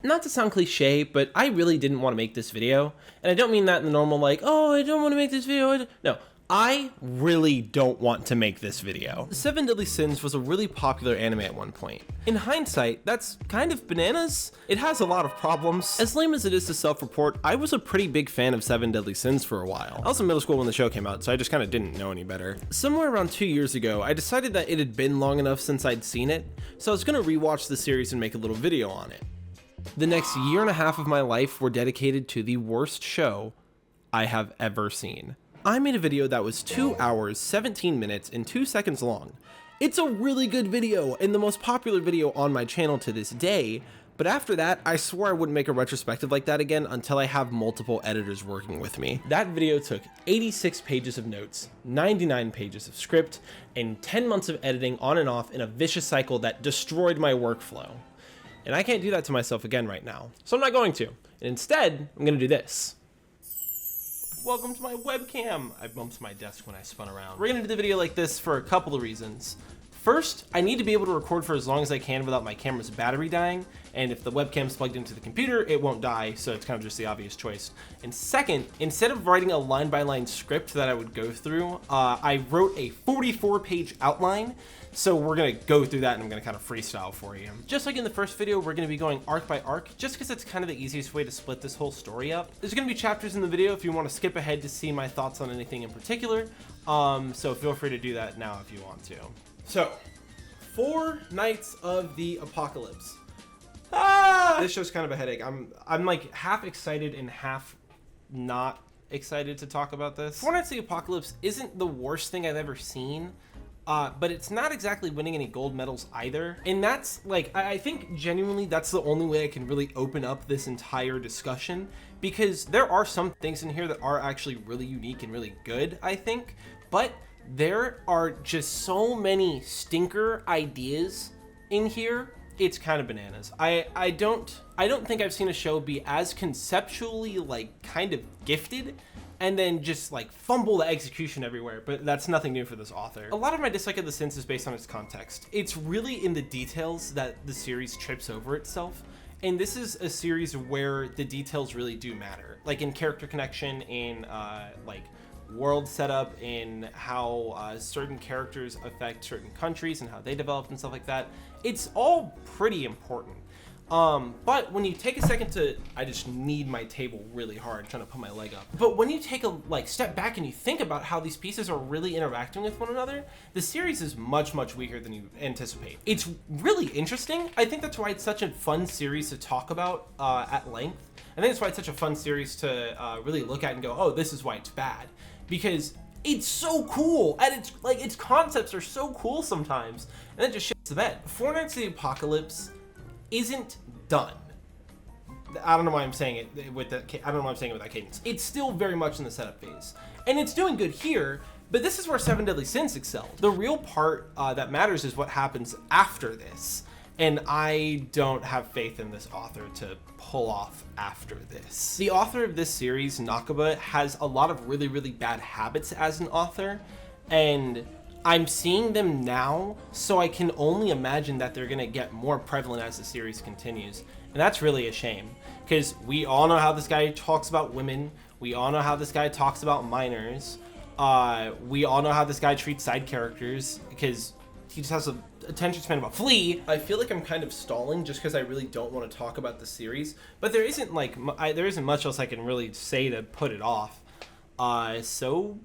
Not to sound cliche, but I really didn't want to make this video. And I don't mean that in the normal like, oh, I don't want to make this video. No, I really don't want to make this video. Seven Deadly Sins was a really popular anime at one point. In hindsight, that's kind of bananas. It has a lot of problems. As lame as it is to self-report, I was a pretty big fan of Seven Deadly Sins for a while. I was in middle school when the show came out, so I just kind of didn't know any better. Somewhere around 2 years ago, I decided that it had been long enough since I'd seen it, so I was gonna rewatch the series and make a little video on it. The next year and a half of my life were dedicated to the worst show I have ever seen. I made a video that was 2 hours, 17 minutes, and 2 seconds long. It's a really good video and the most popular video on my channel to this day, but after that, I swore I wouldn't make a retrospective like that again until I have multiple editors working with me. That video took 86 pages of notes, 99 pages of script, and 10 months of editing on and off in a vicious cycle that destroyed my workflow. And I can't do that to myself again right now, so I'm not going to. And instead, I'm gonna do this. Welcome to my webcam. I bumped my desk when I spun around. We're gonna do the video like this for a couple of reasons. First, I need to be able to record for as long as I can without my camera's battery dying, and if the webcam's plugged into the computer, it won't die, so it's kind of just the obvious choice. And second, instead of writing a line-by-line script that I would go through, I wrote a 44-page outline, so we're gonna go through that and I'm gonna kind of freestyle for you. Just like in the first video, we're gonna be going arc by arc, just because it's kind of the easiest way to split this whole story up. There's gonna be chapters in the video if you want to skip ahead to see my thoughts on anything in particular, so feel free to do that now if you want to. So, 4 Nights of the Apocalypse. This show's kind of a headache. I'm like half excited and half not excited to talk about this. 4 Nights of the Apocalypse isn't the worst thing I've ever seen, but it's not exactly winning any gold medals either. And that's like, I think genuinely that's the only way I can really open up this entire discussion, because there are some things in here that are actually really unique and really good, I think, but there are just so many stinker ideas in here. It's kind of bananas. I don't think I've seen a show be as conceptually like kind of gifted and then just like fumble the execution everywhere, but that's nothing new for this author. A lot of my dislike of The Sins is based on its context. It's really in the details that the series trips over itself. And this is a series where the details really do matter. Like in character connection, in like world setup, in how certain characters affect certain countries and how they develop and stuff like that. It's all pretty important. But when you take a second to, I just need my table really hard trying to put my leg up. But when you take a step back and you think about how these pieces are really interacting with one another, the series is much, much weaker than you anticipate. It's really interesting. I think that's why it's such a fun series to talk about at length. I think that's why it's such a fun series to really look at and go, oh, this is why it's bad. Because it's so cool, and its concepts are so cool sometimes, and then just shits the bed. 4 Nights of the Apocalypse isn't done. I don't know why I'm saying it with that. I don't know why I'm saying it with that cadence. It's still very much in the setup phase, and it's doing good here. But this is where Seven Deadly Sins excelled. The real part that matters is what happens after this. And I don't have faith in this author to pull off after this. The author of this series, Nakaba, has a lot of really, really bad habits as an author, and I'm seeing them now, so I can only imagine that they're gonna get more prevalent as the series continues. And that's really a shame, because we all know how this guy talks about women, we all know how this guy talks about minors, we all know how this guy treats side characters, because he just has an attention span of a flea. I feel like I'm kind of stalling just because I really don't want to talk about the series, but there isn't there isn't much else I can really say to put it off. So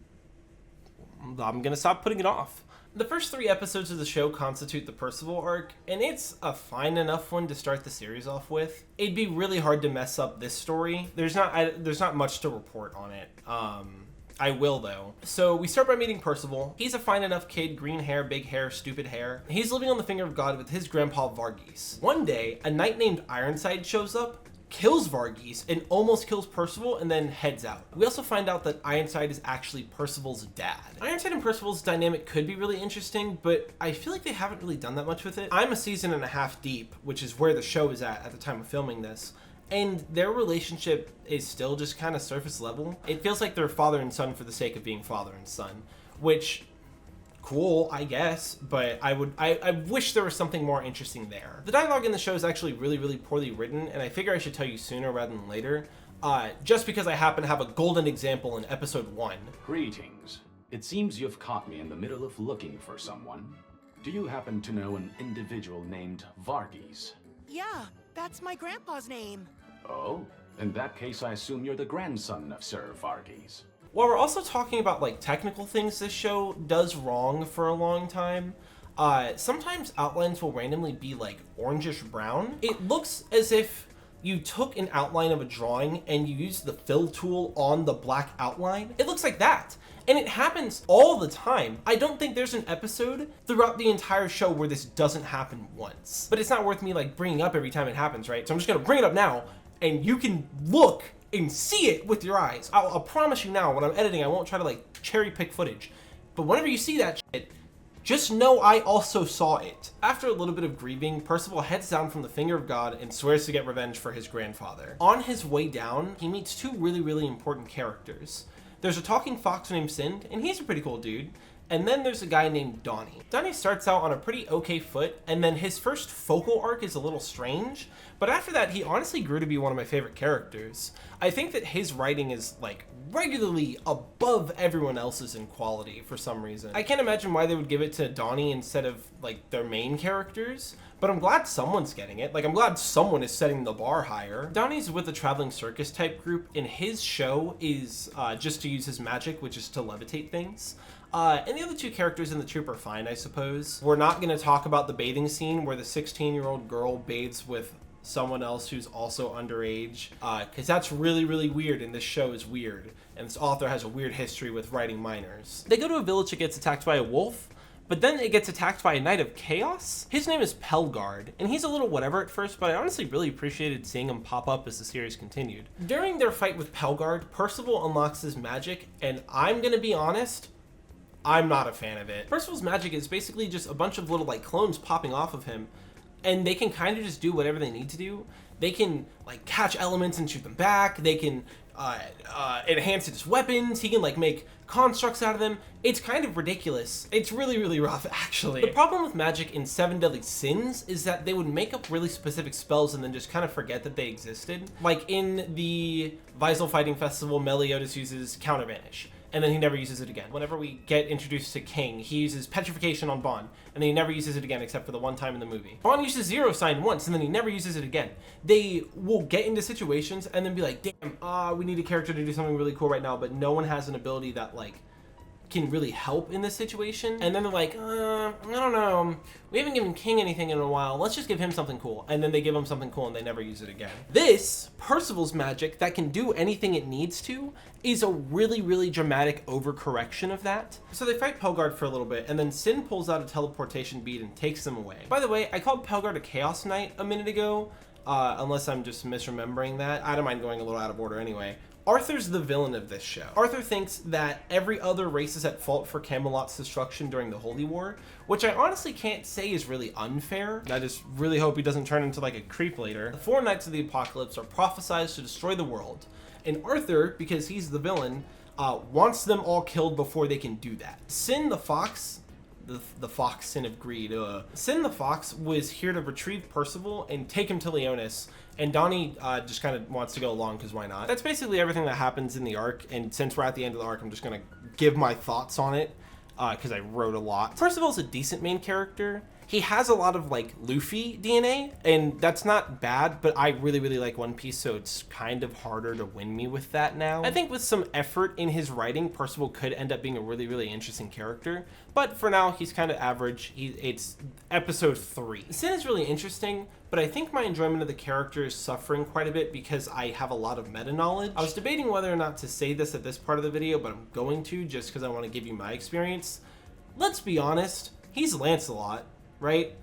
I'm gonna stop putting it off. The first 3 episodes of the show constitute the Percival Arc, and it's a fine enough one to start the series off with. It'd be really hard to mess up this story. There's not much to report on it. I will though. So we start by meeting Percival. He's a fine enough kid, green hair, big hair, stupid hair. He's living on the finger of God with his grandpa Varghese. One day, a knight named Ironside shows up, kills Varghese, and almost kills Percival, and then heads out. We also find out that Ironside is actually Percival's dad. Ironside and Percival's dynamic could be really interesting, but I feel like they haven't really done that much with it. I'm a season and a half deep, which is where the show is at the time of filming this. And their relationship is still just kind of surface level. It feels like they're father and son for the sake of being father and son, which cool, I guess, but I wish there was something more interesting there. The dialogue in the show is actually really, really poorly written, and I figure I should tell you sooner rather than later, just because I happen to have a golden example in episode 1. Greetings. It seems you've caught me in the middle of looking for someone. Do you happen to know an individual named Varghese? Yeah, that's my grandpa's name. Oh, in that case I assume you're the grandson of Sir Varghese. While we're also talking about like technical things this show does wrong for a long time, sometimes outlines will randomly be like orangish brown. It looks as if you took an outline of a drawing and you used the fill tool on the black outline. It looks like that. And it happens all the time. I don't think there's an episode throughout the entire show where this doesn't happen once. But it's not worth me like bringing up every time it happens, right? So I'm just gonna bring it up now and you can look and see it with your eyes. I'll promise you now, when I'm editing, I won't try to like cherry pick footage. But whenever you see that shit, just know I also saw it. After a little bit of grieving, Percival heads down from the finger of God and swears to get revenge for his grandfather. On his way down, he meets two really, really important characters. There's a talking fox named Sind, and he's a pretty cool dude. And then there's a guy named Donnie. Donnie starts out on a pretty okay foot, and then his first focal arc is a little strange, but after that, he honestly grew to be one of my favorite characters. I think that his writing is like regularly above everyone else's in quality for some reason. I can't imagine why they would give it to Donnie instead of like their main characters, but I'm glad someone's getting it. Like, I'm glad someone is setting the bar higher. Donnie's with a traveling circus type group, and his show is just to use his magic, which is to levitate things. And the other two characters in the troupe are fine, I suppose. We're not going to talk about the bathing scene where the 16-year-old girl bathes with someone else who's also underage, because that's really, really weird, and this show is weird, and this author has a weird history with writing minors. They go to a village that gets attacked by a wolf, but then it gets attacked by a Knight of Chaos. His name is Pelgard, and he's a little whatever at first, but I honestly really appreciated seeing him pop up as the series continued. During their fight with Pelgard, Percival unlocks his magic, and I'm gonna be honest, I'm not a fan of it. Percival's magic is basically just a bunch of little like clones popping off of him, and they can kind of just do whatever they need to do. They can like catch elements and shoot them back. They can enhance his weapons. He can like make constructs out of them. It's kind of ridiculous. It's really, really rough, actually. The problem with magic in 7 Deadly Sins is that they would make up really specific spells and then just kind of forget that they existed. Like in the Visel Fighting Festival, Meliodas uses Counter Vanish, and then he never uses it again. Whenever we get introduced to King, he uses Petrification on Bon, and then he never uses it again except for the one time in the movie. Bon uses Zero Sign once, and then he never uses it again. They will get into situations and then be like, damn, we need a character to do something really cool right now, but no one has an ability that like can really help in this situation. And then they're like, I don't know, we haven't given King anything in a while, let's just give him something cool. And then they give him something cool and they never use it again. This, Percival's magic that can do anything it needs to, is a really, really dramatic overcorrection of that. So they fight Pelgard for a little bit, and then Sin pulls out a teleportation bead and takes them away. By the way, I called Pelgard a Chaos Knight a minute ago, unless I'm just misremembering that. I don't mind going a little out of order anyway. Arthur's the villain of this show. Arthur thinks that every other race is at fault for Camelot's destruction during the Holy War, which I honestly can't say is really unfair. I just really hope he doesn't turn into like a creep later. The 4 Knights of the Apocalypse are prophesized to destroy the world, and Arthur, because he's the villain, wants them all killed before they can do that. Sin the Fox, the Fox, Sin of Greed, Sin the Fox was here to retrieve Percival and take him to Leonis, and Donnie just kind of wants to go along because why not? That's basically everything that happens in the arc, and since we're at the end of the arc, I'm just going to give my thoughts on it because I wrote a lot. Percival's a decent main character. He has a lot of like Luffy DNA, and that's not bad, but I really, really like One Piece, so it's kind of harder to win me with that now. I think with some effort in his writing, Percival could end up being a really, really interesting character, but for now, he's kind of average. It's episode 3. Sin is really interesting, but I think my enjoyment of the character is suffering quite a bit because I have a lot of meta knowledge. I was debating whether or not to say this at this part of the video, but I'm going to just because I want to give you my experience. Let's be honest, he's Lancelot. Right?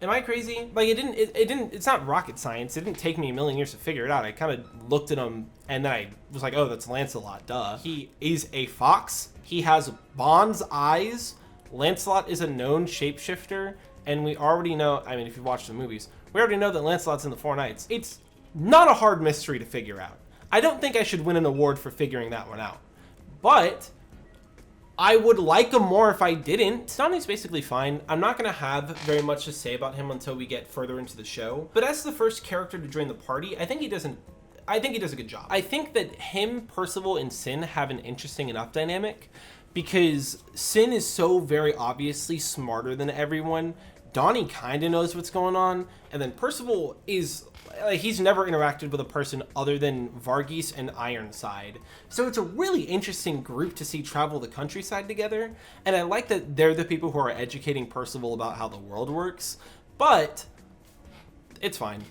Am I crazy? Like, it's not rocket science. It didn't take me a million years to figure it out. I kind of looked at him and then I was like, oh, that's Lancelot, duh. He is a fox. He has Bond's eyes. Lancelot is a known shapeshifter. And we already know, I mean, if you've watched the movies, we already know that Lancelot's in the 4 Knights. It's not a hard mystery to figure out. I don't think I should win an award for figuring that one out. But I would like him more if I didn't. Donnie's basically fine. I'm not gonna have very much to say about him until we get further into the show. But as the first character to join the party, I think he does a good job. I think that him, Percival, and Sin have an interesting enough dynamic because Sin is so very obviously smarter than everyone. Donnie kind of knows what's going on, and then Percival is he's never interacted with a person other than Varghese and Ironside. So it's a really interesting group to see travel the countryside together, and I like that they're the people who are educating Percival about how the world works, but it's fine.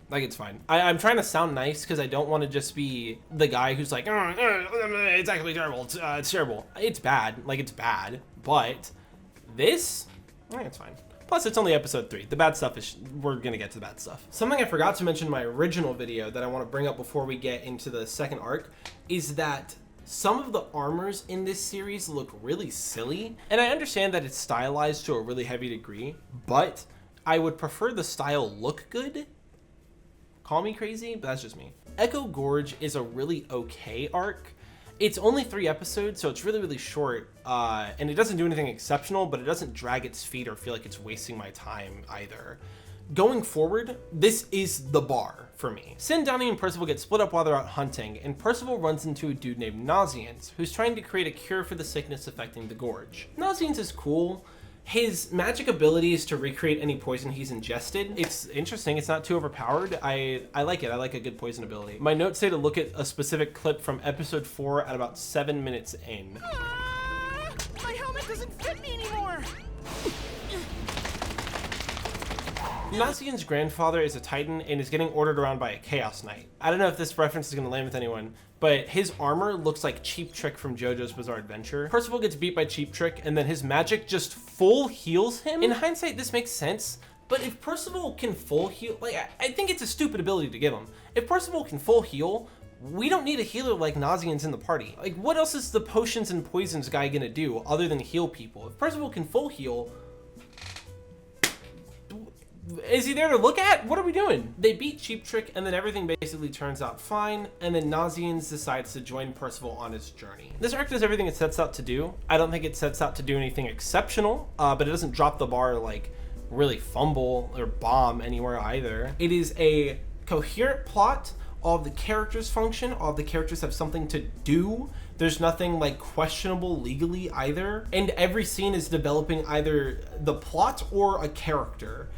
Like, it's fine. I'm trying to sound nice because I don't want to just be the guy who's like, it's actually terrible. It's terrible. It's bad. Like, it's bad. But this, it's fine. Plus, it's only episode 3. The bad stuff is, we're going to get to the bad stuff. Something I forgot to mention in my original video that I want to bring up before we get into the second arc is that some of the armors in this series look really silly. And I understand that it's stylized to a really heavy degree, but I would prefer the style look good. Call me crazy, but that's just me. Echo Gorge is a really okay arc. It's only 3 episodes, so it's really, really short, and it doesn't do anything exceptional, but it doesn't drag its feet or feel like it's wasting my time either. Going forward, this is the bar for me. Sin, Donnie, and Percival get split up while they're out hunting, and Percival runs into a dude named Nauseans, who's trying to create a cure for the sickness affecting the Gorge. Nauseans is cool. His magic ability is to recreate any poison he's ingested. It's interesting. It's not too overpowered. I like it. I like a good poison ability. My notes say to look at a specific clip from episode 4 at about 7 minutes in. My helmet doesn't fit me anymore. Nausean's grandfather is a Titan and is getting ordered around by a Chaos Knight. I don't know if this reference is going to land with anyone, but his armor looks like Cheap Trick from JoJo's Bizarre Adventure. Percival gets beat by Cheap Trick, and then his magic just full heals him. In hindsight, this makes sense, but if Percival can full heal, like, I think it's a stupid ability to give him. If Percival can full heal, we don't need a healer like Nauseans in the party. Like, what else is the potions and poisons guy gonna do other than heal people? If Percival can full heal, is he there to look at? What are we doing? They beat Cheap Trick, and then everything basically turns out fine, and then Nauseans decides to join Percival on his journey. This arc does everything it sets out to do. I don't think it sets out to do anything exceptional, but it doesn't drop the bar, like, really fumble or bomb anywhere either. It is a coherent plot. All of the characters function. All of the characters have something to do. There's nothing, like, questionable legally either. And every scene is developing either the plot or a character.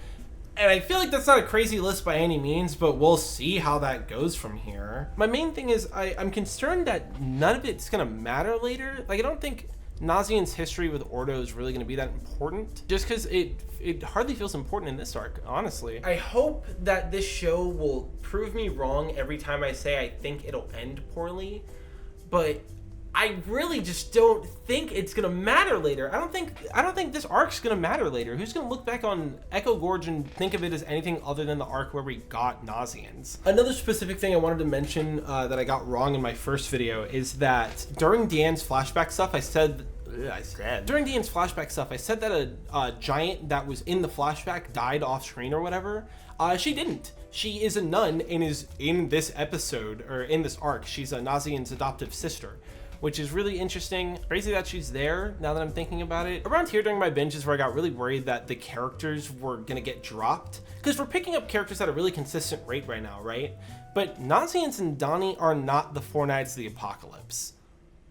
And I feel like that's not a crazy list by any means, but we'll see how that goes from here. My main thing is I'm concerned that none of it's gonna matter later. Like, I don't think Nausean's history with Ordo is really gonna be that important, just because it hardly feels important in this arc, honestly. I hope that this show will prove me wrong every time I say I think it'll end poorly, but I really just don't think it's gonna matter later. I don't think this arc's gonna matter later. Who's gonna look back on Echo Gorge and think of it as anything other than the arc where we got Nauseans? Another specific thing I wanted to mention that I got wrong in my first video is that during Deanne's flashback stuff, I said that a giant that was in the flashback died off screen or whatever. She didn't. She is a nun and is in this episode, or in this arc. She's a Nausean's adoptive sister, which is really interesting. Crazy that she's there now that I'm thinking about it. Around here during my binge is where I got really worried that the characters were gonna get dropped, because we're picking up characters at a really consistent rate right now, right? But Nauseans and Donnie are not the Four Knights of the Apocalypse.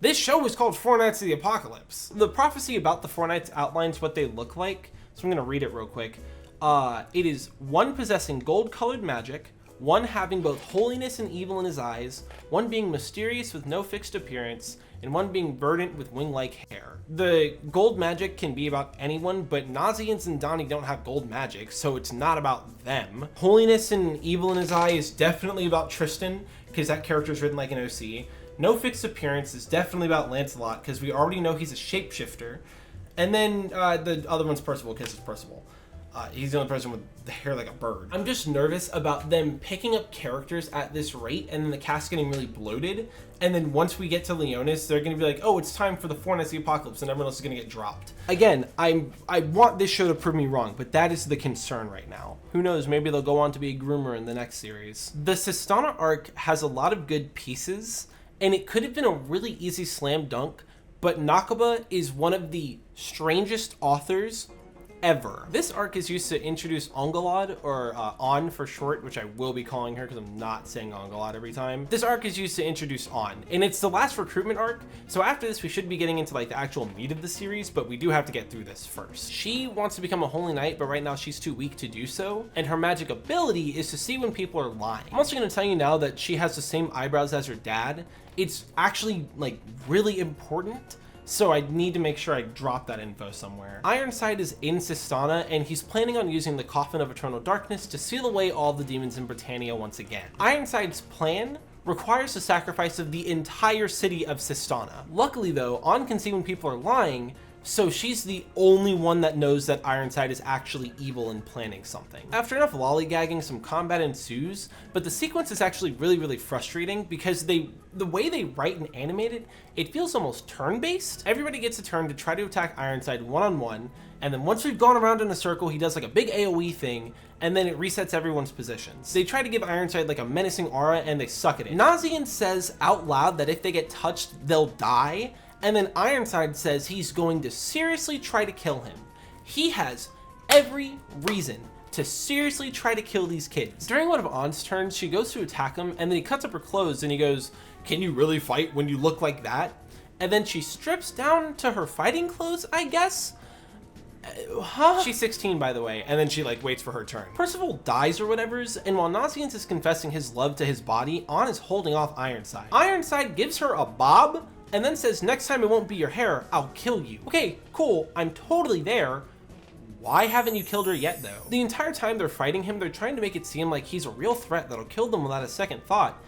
This show is called Four Knights of the Apocalypse. The prophecy about the Four Knights outlines what they look like, so I'm gonna read it real quick. It is one possessing gold-colored magic, one having both holiness and evil in his eyes, one being mysterious with no fixed appearance, and one being verdant with wing-like hair. The gold magic can be about anyone, but Nauseans and Donnie don't have gold magic, so it's not about them. Holiness and evil in his eye is definitely about Tristan, because that character is written like an OC. No fixed appearance is definitely about Lancelot, because we already know he's a shapeshifter. And then the other one's Percival, because it's Percival. He's the only person with the hair like a bird. I'm just nervous about them picking up characters at this rate and then the cast getting really bloated. And then once we get to Leonis, they're going to be like, oh, it's time for the Four Knights of the Apocalypse, and everyone else is going to get dropped. Again, I want this show to prove me wrong, but that is the concern right now. Who knows, maybe they'll go on to be a groomer in the next series. The Sistana Arc has a lot of good pieces, and it could have been a really easy slam dunk, but Nakaba is one of the strangest authors ever. This arc is used to introduce Ongalad, or On for short, which I will be calling her because I'm not saying Ongalad every time. This arc is used to introduce On, and it's the last recruitment arc, so after this we should be getting into like the actual meat of the series, but we do have to get through this first. She wants to become a holy knight, but right now she's too weak to do so, and her magic ability is to see when people are lying. I'm also going to tell you now that she has the same eyebrows as her dad. It's actually like really important, so I need to make sure I drop that info somewhere. Ironside is in Sistana, and he's planning on using the Coffin of Eternal Darkness to seal away all the demons in Britannia once again. Ironside's plan requires the sacrifice of the entire city of Sistana. Luckily though, On can see when people are lying, so she's the only one that knows that Ironside is actually evil and planning something. After enough lollygagging, some combat ensues, but the sequence is actually really frustrating because the way they write and animate it, it feels almost turn-based. Everybody gets a turn to try to attack Ironside one-on-one, and then once we've gone around in a circle, he does like a big AoE thing, and then it resets everyone's positions. They try to give Ironside like a menacing aura, and they suck at it. Nazian says out loud that if they get touched, they'll die, and then Ironside says he's going to seriously try to kill him. He has every reason to seriously try to kill these kids. During one of On's turns, she goes to attack him, and then he cuts up her clothes and he goes, "Can you really fight when you look like that?" And then she strips down to her fighting clothes, I guess? She's 16, by the way, and then she like waits for her turn. Percival dies or whatever's, and while Nazian is confessing his love to his body, On is holding off Ironside. Ironside gives her a bob, and then says, "Next time it won't be your hair, I'll kill you." Okay, cool, I'm totally there. Why haven't you killed her yet though? The entire time they're fighting him, they're trying to make it seem like he's a real threat that'll kill them without a second thought.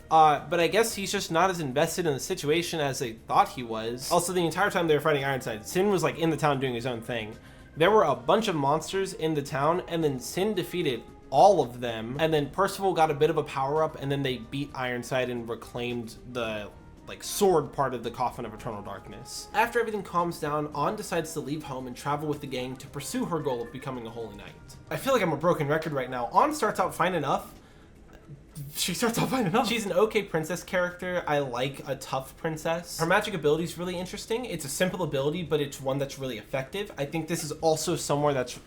But I guess he's just not as invested in the situation as they thought he was. Also, the entire time they were fighting Ironside, Sin was like in the town doing his own thing. There were a bunch of monsters in the town, and then Sin defeated all of them, and then Percival got a bit of a power up, and then they beat Ironside and reclaimed the like sword part of the Coffin of Eternal Darkness. After everything calms down, On decides to leave home and travel with the gang to pursue her goal of becoming a holy knight. I feel like I'm a broken record right now. On starts out fine enough. She's an okay princess character. I like a tough princess. Her magic ability is really interesting. It's a simple ability, but it's one that's really effective. I think this is also somewhere that's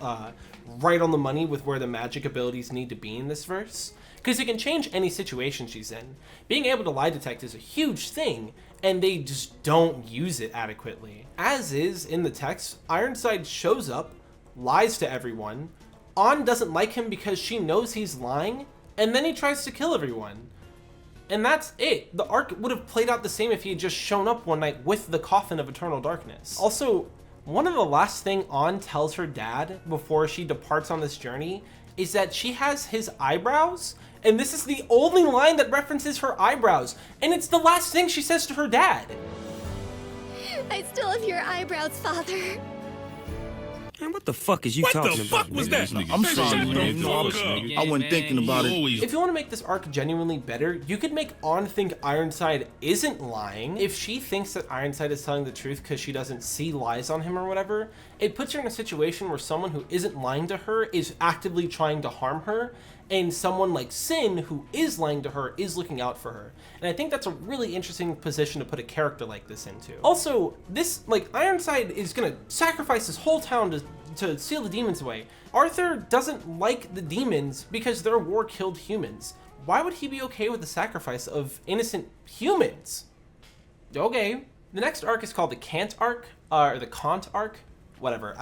right on the money with where the magic abilities need to be in this verse, because it can change any situation she's in. Being able to lie detect is a huge thing, and they just don't use it adequately. As is in the text, Ironside shows up, lies to everyone. On doesn't like him because she knows he's lying, and then he tries to kill everyone. And that's it. The arc would have played out the same if he had just shown up one night with the Coffin of Eternal Darkness. Also, one of the last thing On tells her dad before she departs on this journey is that she has his eyebrows, and this is the only line that references her eyebrows, and it's the last thing she says to her dad. "I still have your eyebrows, father." Man, what the fuck is you talking about? What the fuck was that? I'm sorry, man. I wasn't thinking about it. If you want to make this arc genuinely better, you could make On think Ironside isn't lying. If she thinks that Ironside is telling the truth because she doesn't see lies on him or whatever, it puts her in a situation where someone who isn't lying to her is actively trying to harm her, and someone like Sin, who is lying to her, is looking out for her. And I think that's a really interesting position to put a character like this into. Also, this, like, Ironside is gonna sacrifice this whole town to seal the demons away. Arthur doesn't like the demons because their war killed humans. Why would he be okay with the sacrifice of innocent humans? Okay. The next arc is called the Cant Arc, or the Cant Arc, whatever.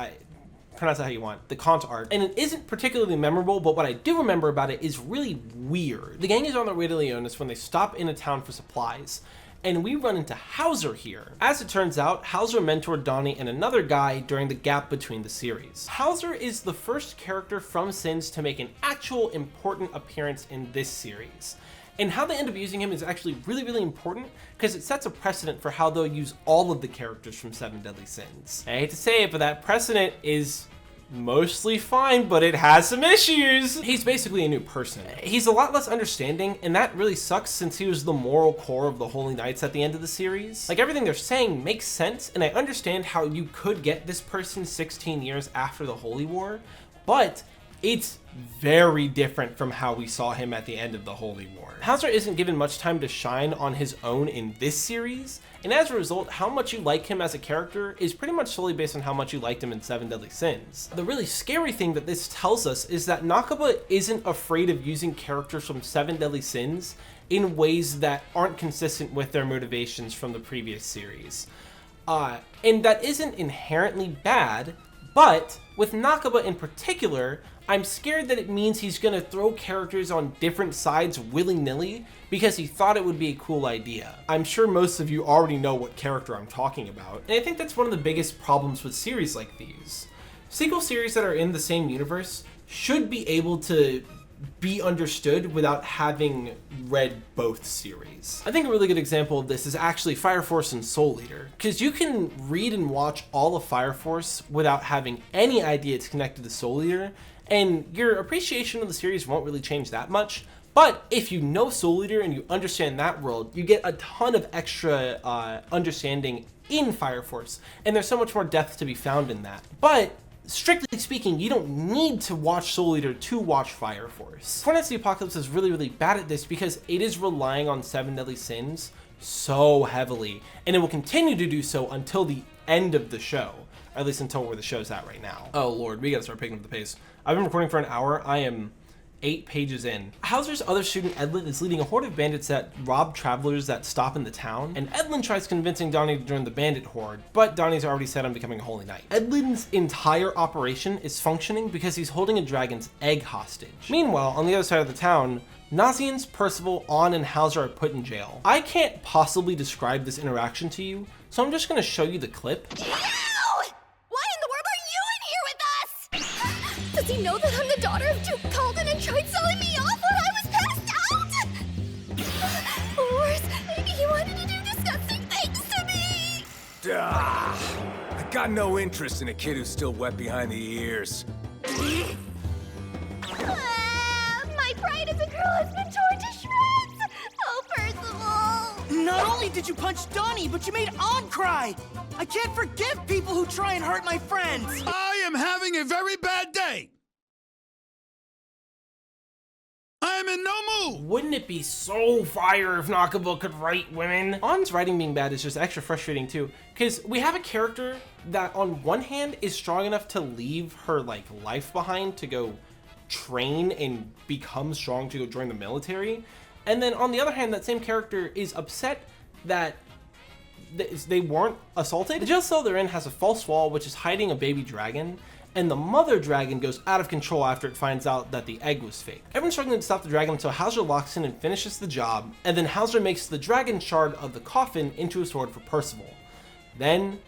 Pronounce it how you want, the Cant Arc, and it isn't particularly memorable, but what I do remember about it is really weird. The gang is on their way to Leonis when they stop in a town for supplies, and we run into Hauser here. As it turns out, Hauser mentored Donnie and another guy during the gap between the series. Hauser is the first character from Sins to make an actual important appearance in this series. And how they end up using him is actually really important because it sets a precedent for how they'll use all of the characters from Seven Deadly Sins. I hate to say it, but that precedent is mostly fine, but it has some issues. He's basically a new person. He's a lot less understanding, and that really sucks since he was the moral core of the Holy Knights at the end of the series. Like, everything they're saying makes sense, and I understand how you could get this person 16 years after the Holy War, but It's very different from how we saw him at the end of the Holy War. Howzer isn't given much time to shine on his own in this series, and as a result, how much you like him as a character is pretty much solely based on how much you liked him in Seven Deadly Sins. The really scary thing that this tells us is that Nakaba isn't afraid of using characters from Seven Deadly Sins in ways that aren't consistent with their motivations from the previous series. And that isn't inherently bad, but with Nakaba in particular, I'm scared that it means he's gonna throw characters on different sides willy-nilly because he thought it would be a cool idea. I'm sure most of you already know what character I'm talking about, and I think that's one of the biggest problems with series like these. Sequel series that are in the same universe should be able to be understood without having read both series. I think a really good example of this is actually Fire Force and Soul Eater, because you can read and watch all of Fire Force without having any idea it's connected to Soul Eater, and your appreciation of the series won't really change that much. But if you know Soul Eater and you understand that world, you get a ton of extra understanding in Fire Force, and there's so much more depth to be found in that. But strictly speaking, you don't need to watch Soul Eater to watch Fire Force. Four Knights of the Apocalypse is really, really bad at this because it is relying on Seven Deadly Sins so heavily, and it will continue to do so until the end of the show, or at least until where the show's at right now. Oh lord, we gotta start picking up the pace. I've been recording for an hour. I am 8 pages in. Hauser's other student, Edlin, is leading a horde of bandits that rob travelers that stop in the town, and Edlin tries convincing Donnie to join the bandit horde, but Donnie's already set on becoming a holy knight. Edlin's entire operation is functioning because he's holding a dragon's egg hostage. Meanwhile, on the other side of the town, Nazians, Percival, On, and Hauser are put in jail. I can't possibly describe this interaction to you, so I'm just gonna show you the clip. No! Why in the world are you in here with us? Does he know that I'm the daughter of Duke Calden and tried selling me off when I was passed out? Or worse, maybe he wanted to do disgusting things to me! I got no interest in a kid who's still wet behind the ears. My pride as a girl has been torn to shreds! Oh, Percival! Not only did you punch Donnie, but you made On cry! I can't forgive people who try and hurt my friends! I am having a very bad day. I am in no mood. Wouldn't it be so fire if Nakaba could write women? On's writing being bad is just extra frustrating too, because we have a character that on one hand is strong enough to leave her like life behind to go train and become strong to go join the military, and then on the other hand that same character is upset that they weren't assaulted. The jail cell they're in has a false wall which is hiding a baby dragon, and the mother dragon goes out of control after it finds out that the egg was fake. Everyone's struggling to stop the dragon until Hauser locks in and finishes the job, and then Hauser makes the dragon shard of the coffin into a sword for Percival. Then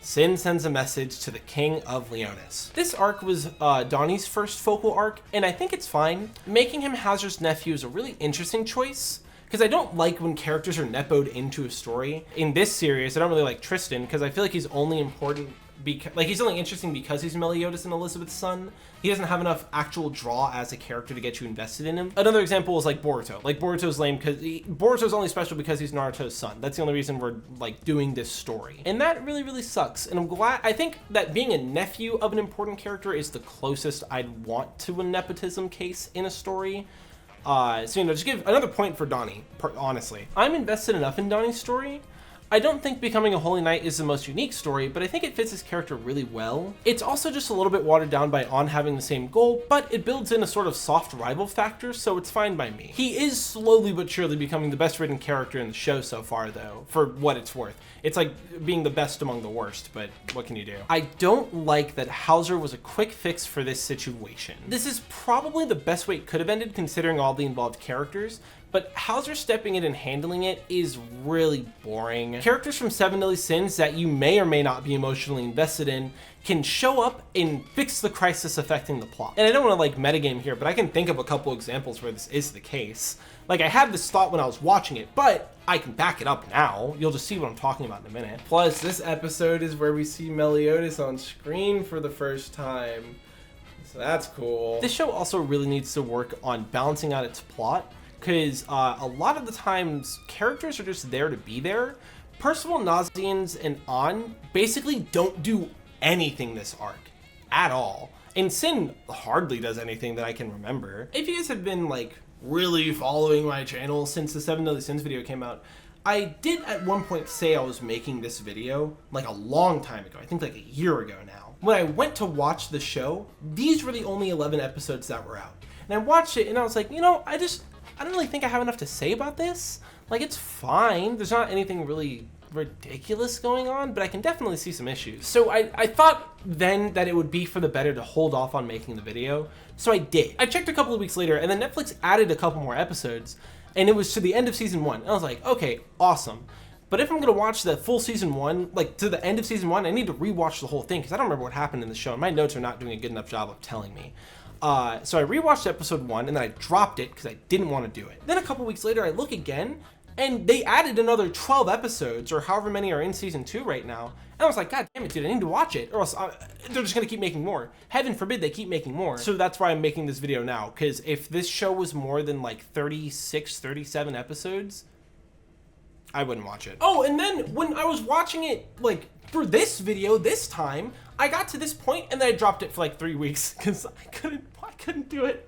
Sin sends a message to the King of Leonis. This arc was Donnie's first focal arc, and I think it's fine. Making him Hauser's nephew is a really interesting choice, because I don't like when characters are nepoed into a story. In this series, I don't really like Tristan, because I feel like he's only important because, like, he's only interesting because he's Meliodas and Elizabeth's son. He doesn't have enough actual draw as a character to get you invested in him. Another example is like Boruto. Like, Boruto's lame because Boruto's only special because he's Naruto's son. That's the only reason we're like doing this story. And that really, really sucks. And I think that being a nephew of an important character is the closest I'd want to a nepotism case in a story. So, you know, just give another point for Donnie, honestly. I'm invested enough in Donnie's story. I don't think becoming a Holy Knight is the most unique story, but I think it fits his character really well. It's also just a little bit watered down by On having the same goal, but it builds in a sort of soft rival factor, so it's fine by me. He is slowly but surely becoming the best written character in the show so far, though, for what it's worth. It's like being the best among the worst, but what can you do? I don't like that Hauser was a quick fix for this situation. This is probably the best way it could have ended considering all the involved characters, but Hauser stepping in and handling it is really boring. Characters from Seven Deadly Sins that you may or may not be emotionally invested in can show up and fix the crisis affecting the plot. And I don't want to like metagame here, but I can think of a couple examples where this is the case. Like, I had this thought when I was watching it, but I can back it up now. You'll just see what I'm talking about in a minute. Plus, this episode is where we see Meliodas on screen for the first time. So that's cool. This show also really needs to work on balancing out its plot, because a lot of the times characters are just there to be there. Percival, Nazians, and On basically don't do anything this arc at all, And Sin hardly does anything that I can remember. If you guys have been like really following my channel since the 7 Deadly Sins video came out, I did at one point say I was making this video like a long time ago. I think like a year ago now. When I went to watch the show, these were the only 11 episodes that were out. And I watched it and I was like, you know, I don't really think I have enough to say about this. Like, it's fine. There's not anything really ridiculous going on, but I can definitely see some issues. So I thought then that it would be for the better to hold off on making the video. So I did. I checked a couple of weeks later and then Netflix added a couple more episodes and it was to the end of season 1. And I was like, okay, awesome. But if I'm gonna watch the full season 1, like to the end of season 1, I need to rewatch the whole thing because I don't remember what happened in the show and my notes are not doing a good enough job of telling me. So I rewatched episode 1 and then I dropped it because I didn't want to do it. Then a couple weeks later I look again and they added another 12 episodes or however many are in season 2 right now. And I was like, God damn it, dude, I need to watch it or else they're just gonna keep making more. Heaven forbid they keep making more. So that's why I'm making this video now, because if this show was more than like 36, 37 episodes, I wouldn't watch it. Oh, and then when I was watching it, like for this video this time, I got to this point and then I dropped it for like 3 weeks because I couldn't do it.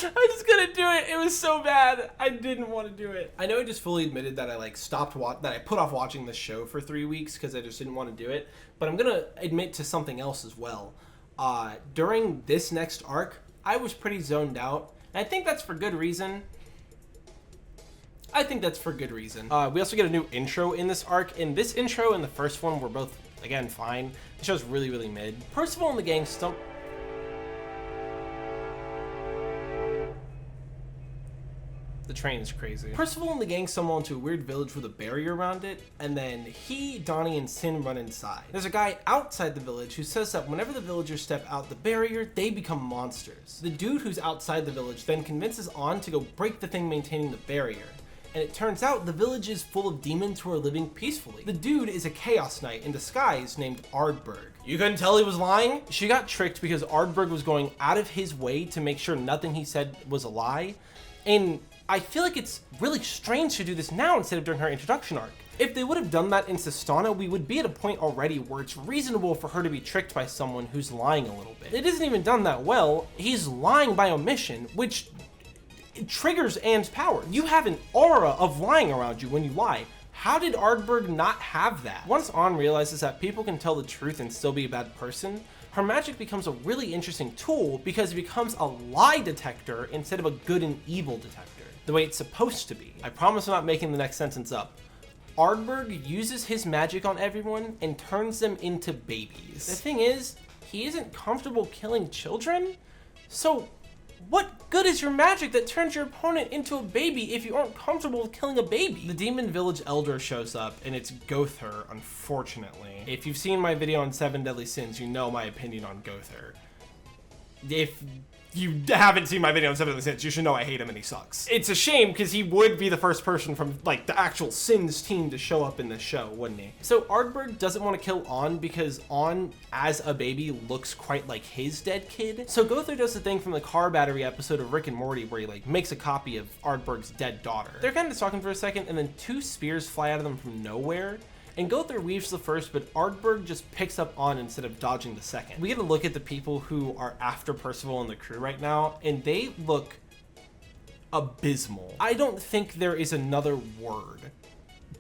I just couldn't do it. It was so bad. I didn't want to do it. I know I just fully admitted that I like that I put off watching this show for 3 weeks because I just didn't want to do it. But I'm gonna admit to something else as well. During this next arc, I was pretty zoned out. And I think that's for good reason. We also get a new intro in this arc. In this intro and the first one were both, again, fine. The show's really, really mid. Percival and the gang stump. The train is crazy. Percival and the gang stumble into a weird village with a barrier around it, and then he, Donnie, and Sin run inside. There's a guy outside the village who says that whenever the villagers step out the barrier, they become monsters. The dude who's outside the village then convinces On to go break the thing maintaining the barrier. And it turns out the village is full of demons who are living peacefully. The dude is a Chaos Knight in disguise named Ardberg. You couldn't tell he was lying? She got tricked because Ardberg was going out of his way to make sure nothing he said was a lie. And I feel like it's really strange to do this now instead of during her introduction arc. If they would have done that in Sistana, we would be at a point already where it's reasonable for her to be tricked by someone who's lying a little bit. It isn't even done that well. He's lying by omission, which triggers Anne's power. You have an aura of lying around you when you lie. How did Ardberg not have that? Once Anne realizes that people can tell the truth and still be a bad person, her magic becomes a really interesting tool because it becomes a lie detector instead of a good and evil detector, the way it's supposed to be. I promise I'm not making the next sentence up. Ardberg uses his magic on everyone and turns them into babies. The thing is, he isn't comfortable killing children, so what good is your magic that turns your opponent into a baby if you aren't comfortable with killing a baby? The demon village elder shows up and it's Gother, unfortunately. If you've seen my video on 7 Deadly Sins, you know my opinion on Gother. If you haven't seen my video on 7 Deadly Sins, you should know I hate him and he sucks. It's a shame because he would be the first person from like the actual Sins team to show up in this show, wouldn't he? So Ardberg doesn't want to kill On because On as a baby looks quite like his dead kid. So Gother does the thing from the car battery episode of Rick and Morty where he like makes a copy of Ardberg's dead daughter. They're kind of talking for a second and then 2 spears fly out of them from nowhere. And Gother weaves the first, but Ardberg just picks up On instead of dodging the second. We get a look at the people who are after Percival and the crew right now, and they look abysmal. I don't think there is another word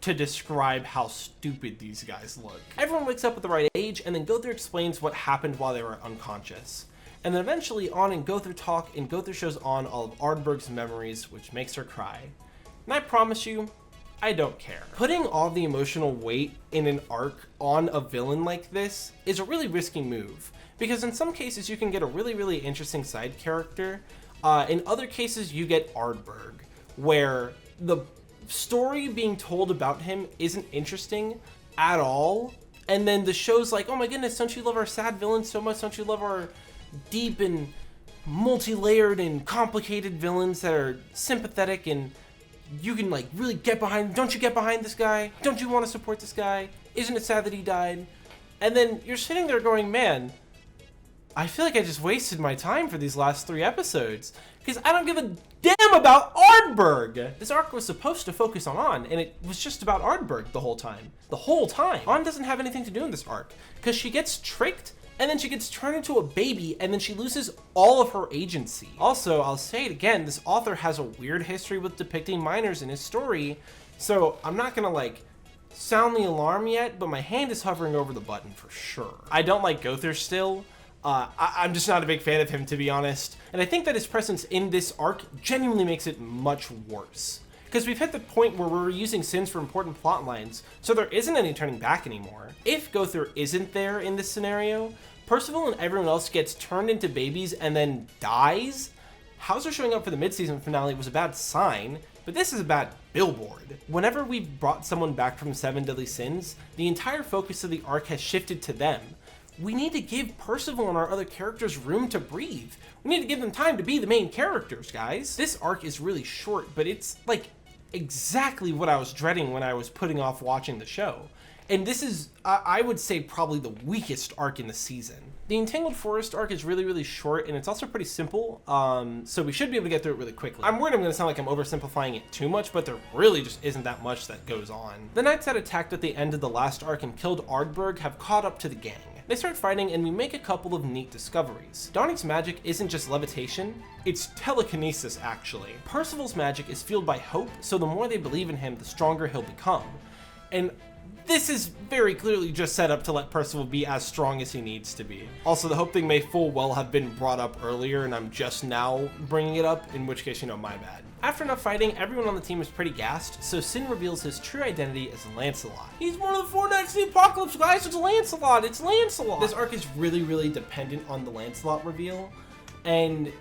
to describe how stupid these guys look. Everyone wakes up at the right age, and then Gother explains what happened while they were unconscious. And then eventually On and Gother talk, and Gother shows On all of Ardberg's memories, which makes her cry. And I promise you, I don't care. Putting all the emotional weight in an arc on a villain like this is a really risky move, because in some cases you can get a really, really interesting side character. In other cases you get Ardberg, where the story being told about him isn't interesting at all, and then the show's like, oh my goodness, don't you love our sad villains so much? Don't you love our deep and multi-layered and complicated villains that are sympathetic and you can like really get behind? Don't you get behind this guy? Don't you want to support this guy? Isn't it sad that he died? And then you're sitting there going, man, I feel like I just wasted my time for these last 3 episodes, because I don't give a damn about Ardberg! This arc was supposed to focus on An, and it was just about Ardberg the whole time. The whole time. An doesn't have anything to do in this arc, because she gets tricked, and then she gets turned into a baby, and then she loses all of her agency. Also, I'll say it again, this author has a weird history with depicting minors in his story, so I'm not gonna like sound the alarm yet, but my hand is hovering over the button for sure. I don't like Gother still. I'm just not a big fan of him, to be honest. And I think that his presence in this arc genuinely makes it much worse. Because we've hit the point where we're using Sins for important plot lines, so there isn't any turning back anymore. If Gother isn't there in this scenario, Percival and everyone else gets turned into babies and then dies. Hauser showing up for the mid-season finale was a bad sign, but this is a bad billboard. Whenever we've brought someone back from 7 Deadly Sins, the entire focus of the arc has shifted to them. We need to give Percival and our other characters room to breathe. We need to give them time to be the main characters, guys. This arc is really short, but it's like exactly what I was dreading when I was putting off watching the show. And this is, I would say, probably the weakest arc in the season. The Entangled Forest Arc is really, really short, and it's also pretty simple, so we should be able to get through it really quickly. I'm worried I'm going to sound like I'm oversimplifying it too much, but there really just isn't that much that goes on. The knights that attacked at the end of the last arc and killed Ardberg have caught up to the gang. They start fighting, and we make a couple of neat discoveries. Donnie's magic isn't just levitation, it's telekinesis, actually. Percival's magic is fueled by hope, so the more they believe in him, the stronger he'll become. And this is very clearly just set up to let Percival be as strong as he needs to be. Also, the hope thing may full well have been brought up earlier, and I'm just now bringing it up, in which case, you know, my bad. After enough fighting, everyone on the team is pretty gassed, so Sin reveals his true identity as Lancelot. He's one of the 4 Knights of the Apocalypse, guys! It's Lancelot! It's Lancelot! This arc is really, really dependent on the Lancelot reveal, and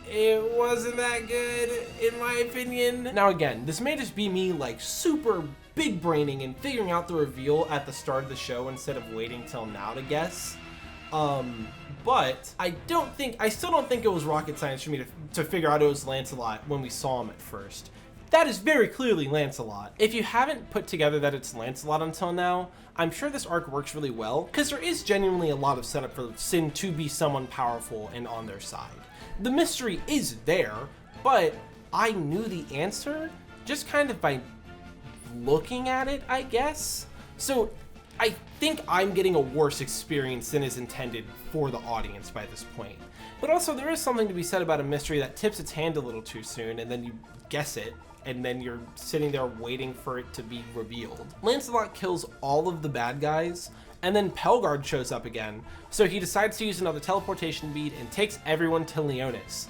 it wasn't that good, in my opinion. Now again, this may just be me, like, super big braining and figuring out the reveal at the start of the show instead of waiting till now to guess. But I still don't think it was rocket science for me to figure out it was Lancelot when we saw him at first. That is very clearly Lancelot. If you haven't put together that it's Lancelot until now, I'm sure this arc works really well, because there is genuinely a lot of setup for Sin to be someone powerful and on their side. The mystery is there, but I knew the answer just kind of by looking at it, I guess. So I think I'm getting a worse experience than is intended for the audience by this point. But also, there is something to be said about a mystery that tips its hand a little too soon, and then you guess it, and then you're sitting there waiting for it to be revealed. Lancelot kills all of the bad guys, and then Pelgard shows up again, so he decides to use another teleportation bead and takes everyone to Leonis.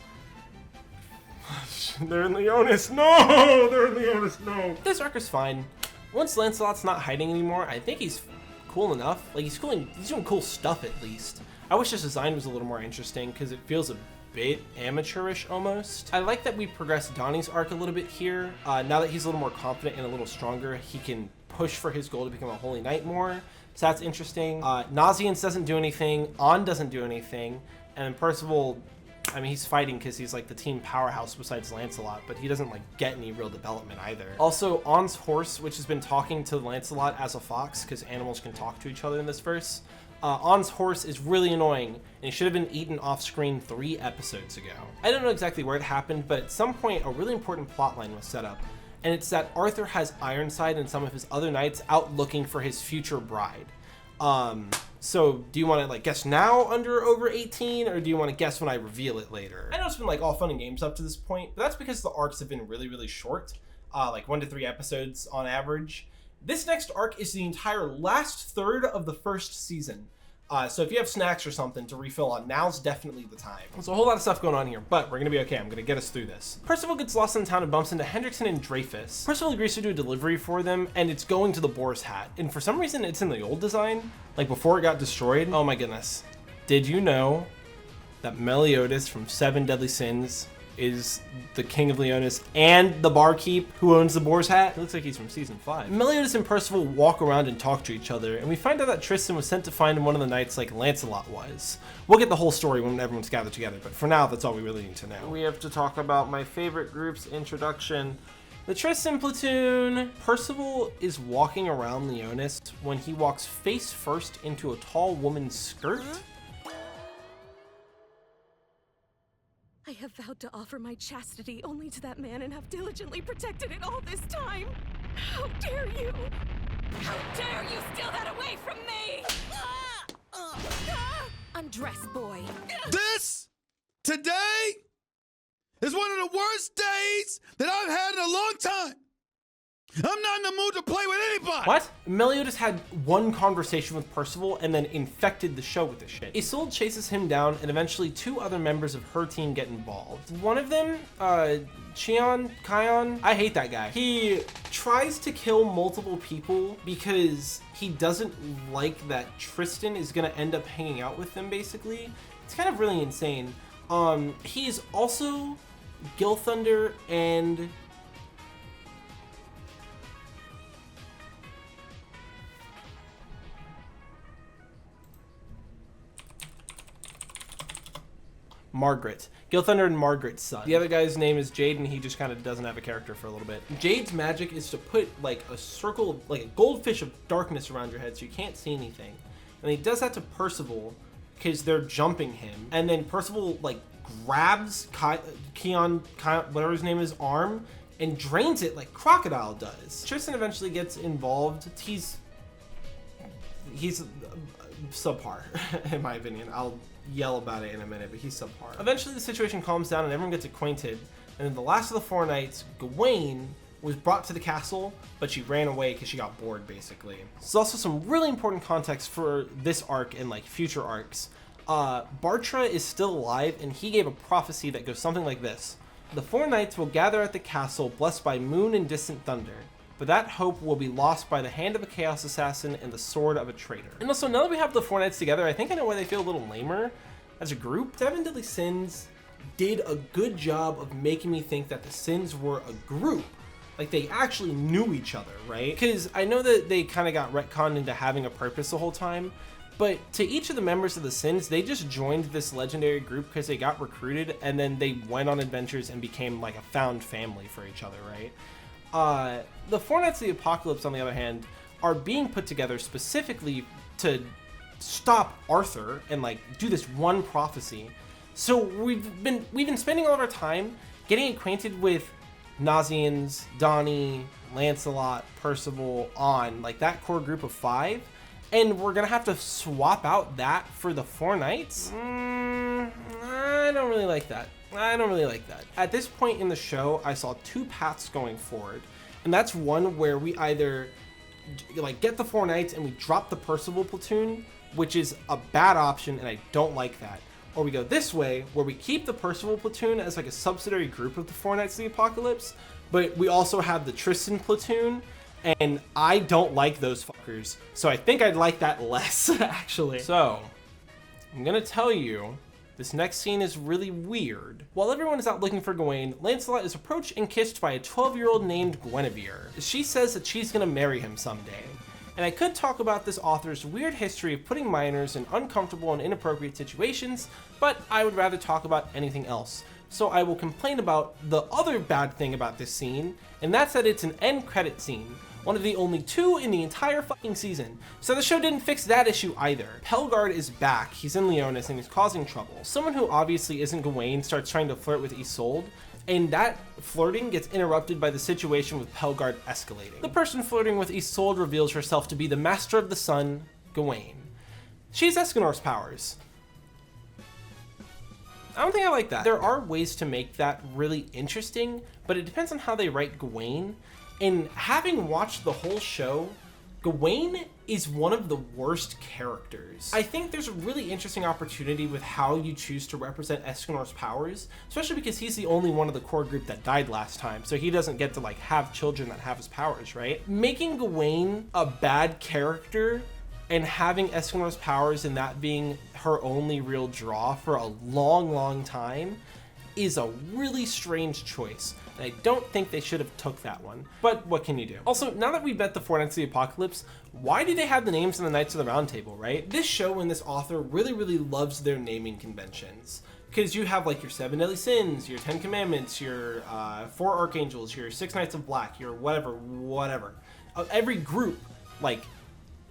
They're in Leonis, no! They're in Leonis, no! This arc is fine. Once Lancelot's not hiding anymore, I think he's cool enough. Like, he's doing cool stuff at least. I wish his design was a little more interesting, because it feels a bit amateurish almost. I like that we progressed Donnie's arc a little bit here. Now that he's a little more confident and a little stronger, he can push for his goal to become a Holy Knight more. So that's interesting. Nazians doesn't do anything. An doesn't do anything. And Percival, I mean, he's fighting because he's like the team powerhouse besides Lancelot, but he doesn't like get any real development either. Also, An's horse, which has been talking to Lancelot as a fox, because animals can talk to each other in this verse. An's horse is really annoying, and he should have been eaten off screen 3 episodes ago. I don't know exactly where it happened, but at some point a really important plotline was set up, and it's that Arthur has Ironside and some of his other knights out looking for his future bride. So do you want to like guess now under over 18, or do you want to guess when I reveal it later? I know it's been like all fun and games up to this point, but that's because the arcs have been really, really short, like 1 to 3 episodes on average. This next arc is the entire last third of the first season. So if you have snacks or something to refill on, now's definitely the time. There's a whole lot of stuff going on here, but we're gonna be okay. I'm gonna get us through this. Percival gets lost in town and bumps into Hendrickson and Dreyfus. Percival agrees to do a delivery for them, and it's going to the Boar's Hat. And for some reason, it's in the old design, like before it got destroyed. Oh my goodness. Did you know that Meliodas from 7 Deadly Sins is the king of Leonis and the barkeep who owns the Boar's Hat? It looks like he's from season 5. Meliodas and Percival walk around and talk to each other, and we find out that Tristan was sent to find one of the knights like Lancelot was. We'll get the whole story when everyone's gathered together, but for now, that's all we really need to know. We have to talk about my favorite group's introduction. The Tristan platoon. Percival is walking around Leonis when he walks face first into a tall woman's skirt. I have vowed to offer my chastity only to that man and have diligently protected it all this time. How dare you? How dare you steal that away from me? Undress, boy. This, today, is one of the worst days that I've had in a long time. I'm not in the mood to play with anybody. What? Meliodas had one conversation with Percival and then infected the show with this shit. Isolde chases him down and eventually two other members of her team get involved. One of them, Kion, I hate that guy. He tries to kill multiple people because he doesn't like that Tristan is gonna end up hanging out with them, basically. It's kind of really insane. He's also Gilthunder and Margaret. Gilthunder and Margaret's son. The other guy's name is Jade, and he just kind of doesn't have a character for a little bit. Jade's magic is to put like a circle, like a goldfish of darkness around your head so you can't see anything. And he does that to Percival because they're jumping him. And then Percival like grabs Kion, whatever his name is, arm and drains it like Crocodile does. Tristan eventually gets involved. He's subpar, in my opinion. I'll yell about it in a minute, but he's subpar. Eventually the situation calms down and everyone gets acquainted, and then the last of the four knights, Gawain, was brought to the castle, but she ran away because she got bored, basically. There's also some really important context for this arc and like future arcs. Bartra is still alive, and he gave a prophecy that goes something like this: the four knights will gather at the castle blessed by moon and distant thunder, but that hope will be lost by the hand of a chaos assassin and the sword of a traitor. And also, now that we have the four knights together, I think I know why they feel a little lamer as a group. Seven Deadly Sins did a good job of making me think that the Sins were a group. Like, they actually knew each other, right? Because I know that they kind of got retconned into having a purpose the whole time, but to each of the members of the Sins, they just joined this legendary group because they got recruited, and then they went on adventures and became like a found family for each other, right? The Four Knights of the Apocalypse, on the other hand, are being put together specifically to stop Arthur and like do this one prophecy. So we've been spending all of our time getting acquainted with Nazians, Donnie, Lancelot, Percival, on like that core group of five, and we're gonna have to swap out that for the Four Knights. I don't really like that. At this point in the show, I saw two paths going forward, and that's one where we either like get the Four Knights and we drop the Percival platoon, which is a bad option and I don't like that, or we go this way where we keep the Percival platoon as like a subsidiary group of the Four Knights of the Apocalypse, but we also have the Tristan platoon, and I don't like those fuckers, so I think I'd like that less actually. So I'm gonna tell you, this next scene is really weird. While everyone is out looking for Gawain, Lancelot is approached and kissed by a 12-year-old named Guinevere. She says that she's gonna marry him someday. And I could talk about this author's weird history of putting minors in uncomfortable and inappropriate situations, but I would rather talk about anything else. So I will complain about the other bad thing about this scene, and that's that it's an end credit scene. One of the only two in the entire fucking season. So the show didn't fix that issue either. Pelgard is back, he's in Leonis and he's causing trouble. Someone who obviously isn't Gawain starts trying to flirt with Isolde, and that flirting gets interrupted by the situation with Pelgard escalating. The person flirting with Isolde reveals herself to be the Master of the Sun, Gawain. She's Escanor's powers. I don't think I like that. There are ways to make that really interesting, but it depends on how they write Gawain. And having watched the whole show, Gawain is one of the worst characters. I think there's a really interesting opportunity with how you choose to represent Escanor's powers, especially because he's the only one of the core group that died last time, so he doesn't get to like have children that have his powers, right? Making Gawain a bad character and having Escanor's powers and that being her only real draw for a long time is a really strange choice. And I don't think they should have took that one. But what can you do? Also, now that we've met the Four Knights of the Apocalypse, why do they have the names of the Knights of the Round Table, right? This show and this author really loves their naming conventions. Because you have like your 7 Deadly Sins, your 10 Commandments, your 4 Archangels, your 6 Knights of Black, your whatever. Every group, like,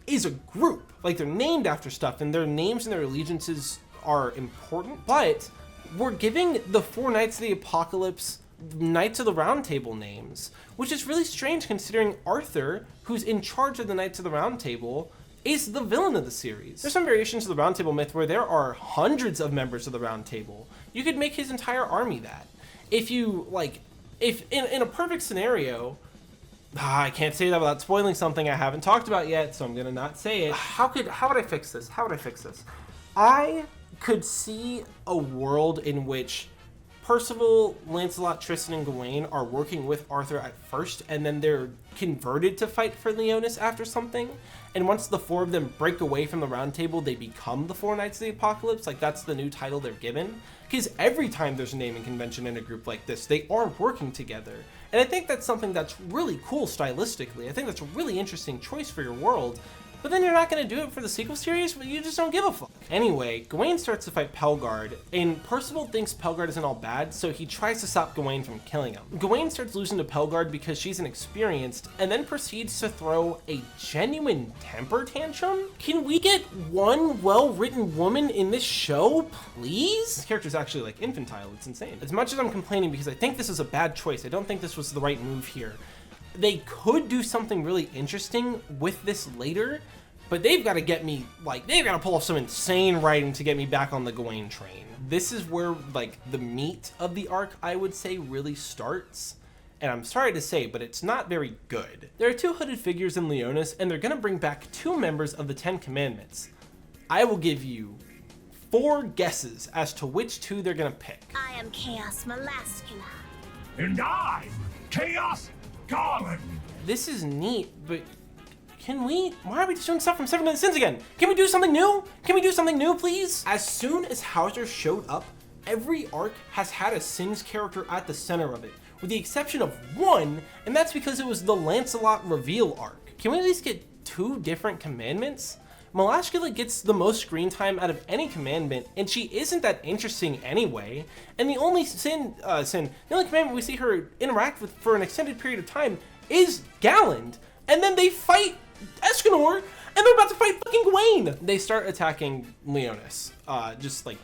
is a group. Like, they're named after stuff, and their names and their allegiances are important, but we're giving the 4 Knights of the Apocalypse Knights of the Round Table names, which is really strange considering Arthur, who's in charge of the Knights of the Round Table, is the villain of the series. There's some variations of the Round Table myth where there are hundreds of members of the Round Table. You could make his entire army that. If you, like, if in a perfect scenario, I can't say that without spoiling something I haven't talked about yet, so I'm gonna not say it. How would I fix this? I could see a world in which Percival, Lancelot, Tristan, and Gawain are working with Arthur at first, and then they're converted to fight for Leonis after something. And once the 4 of them break away from the Round Table, they become the 4 Knights of the Apocalypse. Like, that's the new title they're given. Because every time there's a naming convention in a group like this, they are working together. And I think that's something that's really cool stylistically. I think that's a really interesting choice for your world. But then you're not going to do it for the sequel series, but you just don't give a fuck. Anyway, Gawain starts to fight Pelgard, and Percival thinks Pelgard isn't all bad, so he tries to stop Gawain from killing him. Gawain starts losing to Pelgard because she's inexperienced, and then proceeds to throw a genuine temper tantrum? Can we get one well-written woman in this show, please? This character's actually, like, infantile. It's insane. As much as I'm complaining because I think this is a bad choice, I don't think this was the right move here. They could do something really interesting with this later, but they've got to get me, like, they've got to pull off some insane writing to get me back on the Gawain train. This is where, like, the meat of the arc, I would say, really starts. And I'm sorry to say, but it's not very good. There are 2 hooded figures in Leonis, and they're going to bring back 2 members of the 10 Commandments. I will give you 4 guesses as to which 2 they're going to pick. I am Chaos Melascula. And I'm Chaos Garland. This is neat, but why are we just doing stuff from Seven Deadly Sins again? Can we do something new? Can we do something new, please? As soon as Howdy showed up, every arc has had a Sins character at the center of it, with the exception of 1, and that's because it was the Lancelot reveal arc. Can we at least get 2 different commandments? Melascula gets the most screen time out of any commandment, and she isn't that interesting anyway. And the only the only commandment we see her interact with for an extended period of time is Galland. And then they fight Escanor, and they're about to fight fucking Gawain. They start attacking Leonis, just like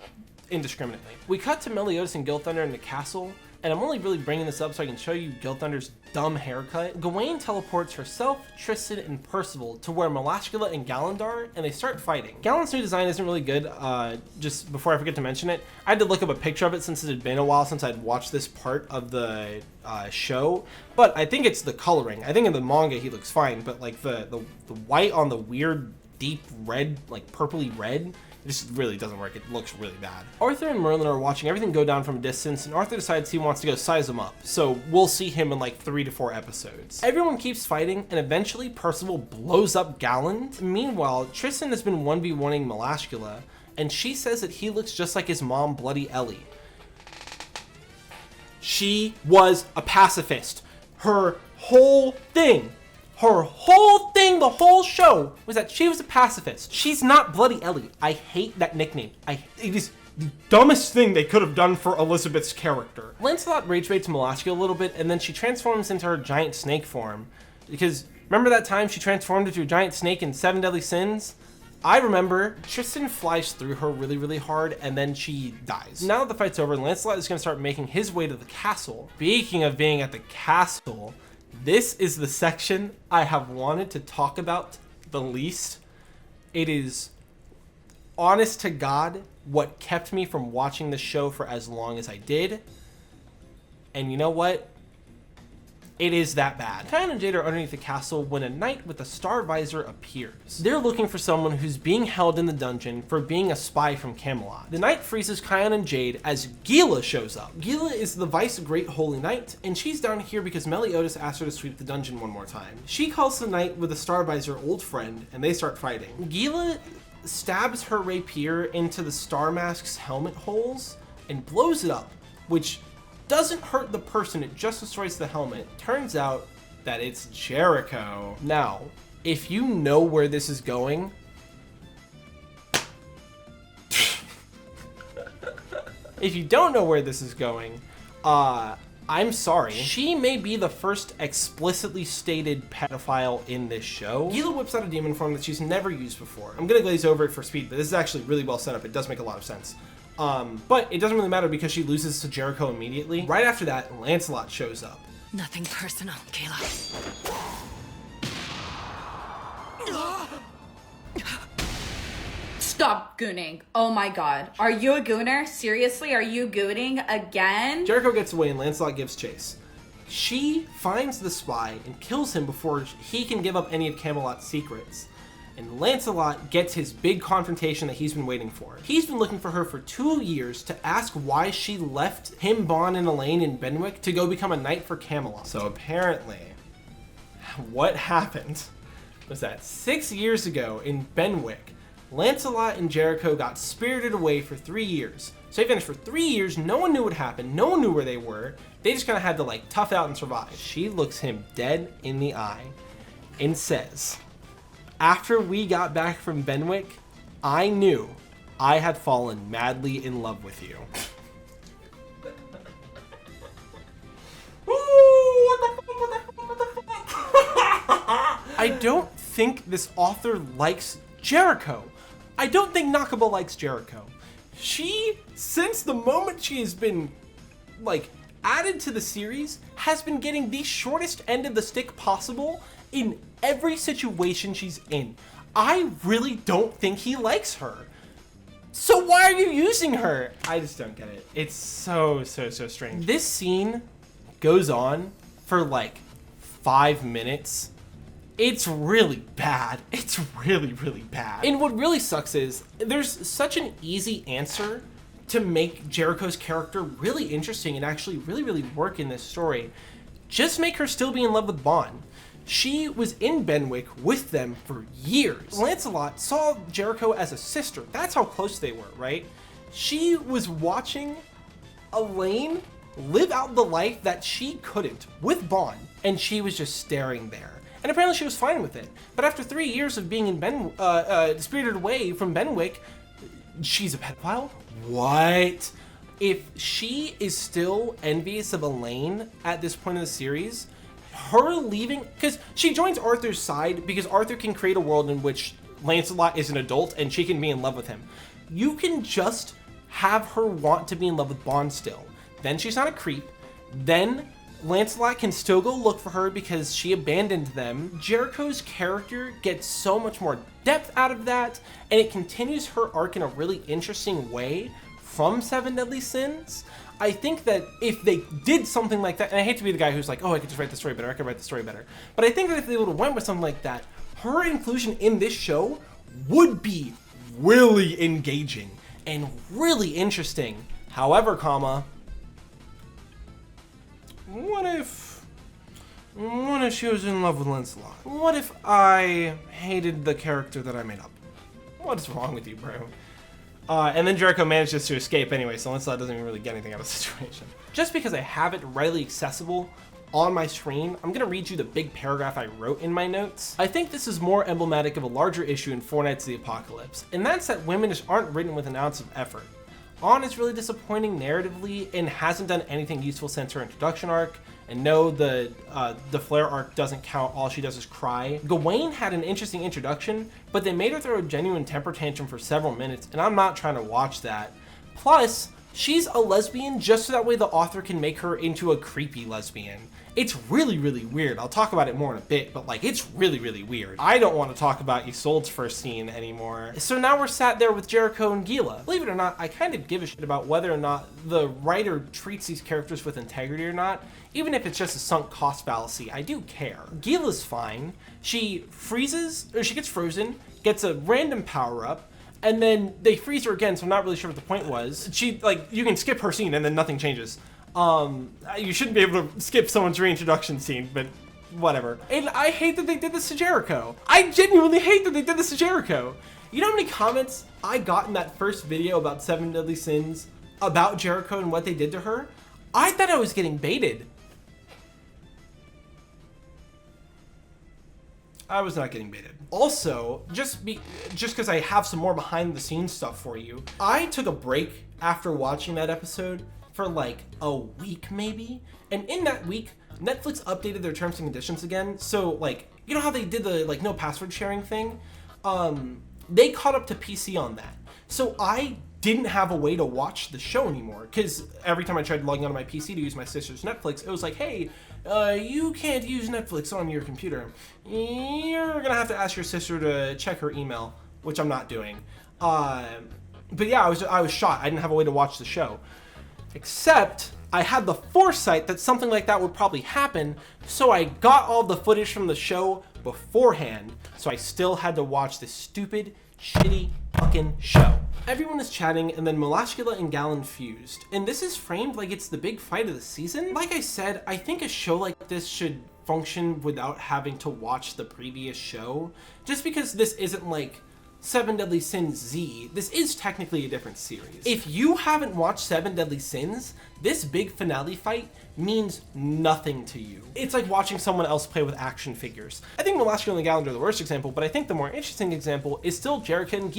indiscriminately. We cut to Meliodas and Gilthunder in the castle, and I'm only really bringing this up so I can show you Gilthunder's dumb haircut. Gawain teleports herself, Tristan, and Percival to where Melascula and Galland are, and they start fighting. Galland's new design isn't really good. Just before I forget to mention it, I had to look up a picture of it since it had been a while since I'd watched this part of the show, but I think it's the coloring. I think in the manga he looks fine, but like the white on the weird deep red, like purpley red, it just really doesn't work. It looks really bad. Arthur and Merlin are watching everything go down from a distance, and Arthur decides he wants to go size them up, so we'll see him in like 3 to 4 episodes. Everyone keeps fighting, and eventually Percival blows up Galland. Meanwhile, Tristan has been 1v1ing Melascula, and she says that he looks just like his mom, Bloody Ellie. She was a pacifist. Her whole thing, the whole show was that she was a pacifist. She's not Bloody Ellie. I hate that nickname. It is the dumbest thing they could have done for Elizabeth's character. Lancelot rage baits Melascula a little bit, and then she transforms into her giant snake form. Because remember that time she transformed into a giant snake in 7 Deadly Sins? I remember. Tristan flies through her really, really hard, and then she dies. Now that the fight's over, Lancelot is going to start making his way to the castle. Speaking of being at the castle, this is the section I have wanted to talk about the least. It is, honest to God, what kept me from watching the show for as long as I did. And you know what? It is that bad. Kion and Jade are underneath the castle when a knight with a star visor appears. They're looking for someone who's being held in the dungeon for being a spy from Camelot. The knight freezes Kion and Jade as Gila shows up. Gila is the Vice Great Holy Knight, and she's down here because Meliodas asked her to sweep the dungeon one more time. She calls the knight with a star visor old friend, and they start fighting. Gila stabs her rapier into the Star Mask's helmet holes and blows it up, which doesn't hurt the person, it just destroys the helmet. Turns out that it's Jericho. Now, if you know where this is going, if you don't know where this is going, I'm sorry. She may be the first explicitly stated pedophile in this show. Gila whips out a demon form that she's never used before. I'm gonna glaze over it for speed, but this is actually really well set up. It does make a lot of sense. But it doesn't really matter because she loses to Jericho immediately. Right after that, Lancelot shows up. Nothing personal, Kayla. Stop gooning. Oh my god. Are you a gooner? Seriously, are you gooning again? Jericho gets away and Lancelot gives chase. She finds the spy and kills him before he can give up any of Camelot's secrets. And Lancelot gets his big confrontation that he's been waiting for. He's been looking for her for 2 years to ask why she left him, Bon, and Elaine in Benwick to go become a knight for Camelot. So apparently, what happened was that 6 years ago in Benwick, Lancelot and Jericho got spirited away for 3 years. So they finished for 3 years, no one knew what happened, no one knew where they were. They just kind of had to like tough out and survive. She looks him dead in the eye and says, after we got back from Benwick, I knew I had fallen madly in love with you. I don't think this author likes Jericho. I don't think Nakaba likes Jericho. She, since the moment she has been, like, added to the series, has been getting the shortest end of the stick possible in every situation she's in. I really don't think he likes her. So why are you using her? I just don't get it. It's so strange. This scene goes on for like 5 minutes. It's really bad. It's really bad. And what really sucks is there's such an easy answer to make Jericho's character really interesting and actually really work in this story. Just make her still be in love with Bon. She was in Benwick with them for years. Lancelot saw Jericho as a sister. That's how close they were, right? She was watching Elaine live out the life that she couldn't with Bon, and she was just staring there. And apparently she was fine with it. But after 3 years of being in spirited away from Benwick, she's a pedophile? What? If she is still envious of Elaine at this point in the series, her leaving, because she joins Arthur's side because Arthur can create a world in which Lancelot is an adult and she can be in love with him. You can just have her want to be in love with Bon still. Then she's not a creep. Then Lancelot can still go look for her because she abandoned them. Jericho's character gets so much more depth out of that, and it continues her arc in a really interesting way from Seven Deadly Sins. I think that if they did something like that, and I hate to be the guy who's like, oh, I could just write the story better, I could write the story better. But I think that if they would have went with something like that, her inclusion in this show would be really engaging and really interesting. However, what if she was in love with Lancelot? What if I hated the character that I made up? What is wrong with you, bro? And then Jericho manages to escape anyway, so Lancelot doesn't even really get anything out of the situation. Just because I have it readily accessible on my screen, I'm gonna read you the big paragraph I wrote in my notes. I think this is more emblematic of a larger issue in Four Knights of the Apocalypse, and that's that women just aren't written with an ounce of effort. Anne is really disappointing narratively and hasn't done anything useful since her introduction arc. And no, the Dalflare Arc doesn't count, all she does is cry. Gawain had an interesting introduction, but they made her throw a genuine temper tantrum for several minutes, and I'm not trying to watch that. Plus, she's a lesbian just so that way the author can make her into a creepy lesbian. It's really weird. I'll talk about it more in a bit, but like, it's really weird. I don't want to talk about Isolde's first scene anymore. So now we're sat there with Jericho and Gila. Believe it or not, I kind of give a shit about whether or not the writer treats these characters with integrity or not. Even if it's just a sunk cost fallacy, I do care. Gila's fine. She freezes, or she gets frozen, gets a random power up, and then they freeze her again, so I'm not really sure what the point was. She, like, you can skip her scene and then nothing changes. You shouldn't be able to skip someone's reintroduction scene, but whatever. And I hate that they did this to Jericho. I genuinely hate that they did this to Jericho. You know how many comments I got in that first video about Seven Deadly Sins about Jericho and what they did to her? I thought I was getting baited. I was not getting baited. Also, just because I have some more behind the scenes stuff for you, I took a break after watching that episode for like a week maybe, and in that week Netflix updated their terms and conditions again. So like, you know how they did the like no password sharing thing? They caught up to PC on that. So I didn't have a way to watch the show anymore, because every time I tried logging onto my PC to use my sister's Netflix, it was like, hey, you can't use Netflix on your computer. You're gonna have to ask your sister to check her email, which I'm not doing. But yeah, I was shot. I didn't have a way to watch the show. Except I had the foresight that something like that would probably happen, so I got all the footage from the show beforehand, so I still had to watch this stupid, shitty fucking show. Everyone is chatting, and then Melascula and Gallon fused, and this is framed like it's the big fight of the season. Like I said, I think a show like this should function without having to watch the previous show, just because this isn't like Seven Deadly Sins Z. This is technically a different series. If you haven't watched Seven Deadly Sins, this big finale fight means nothing to you. It's like watching someone else play with action figures. I think Melascula and Gallon are the worst example, but I think the more interesting example is still Jericho and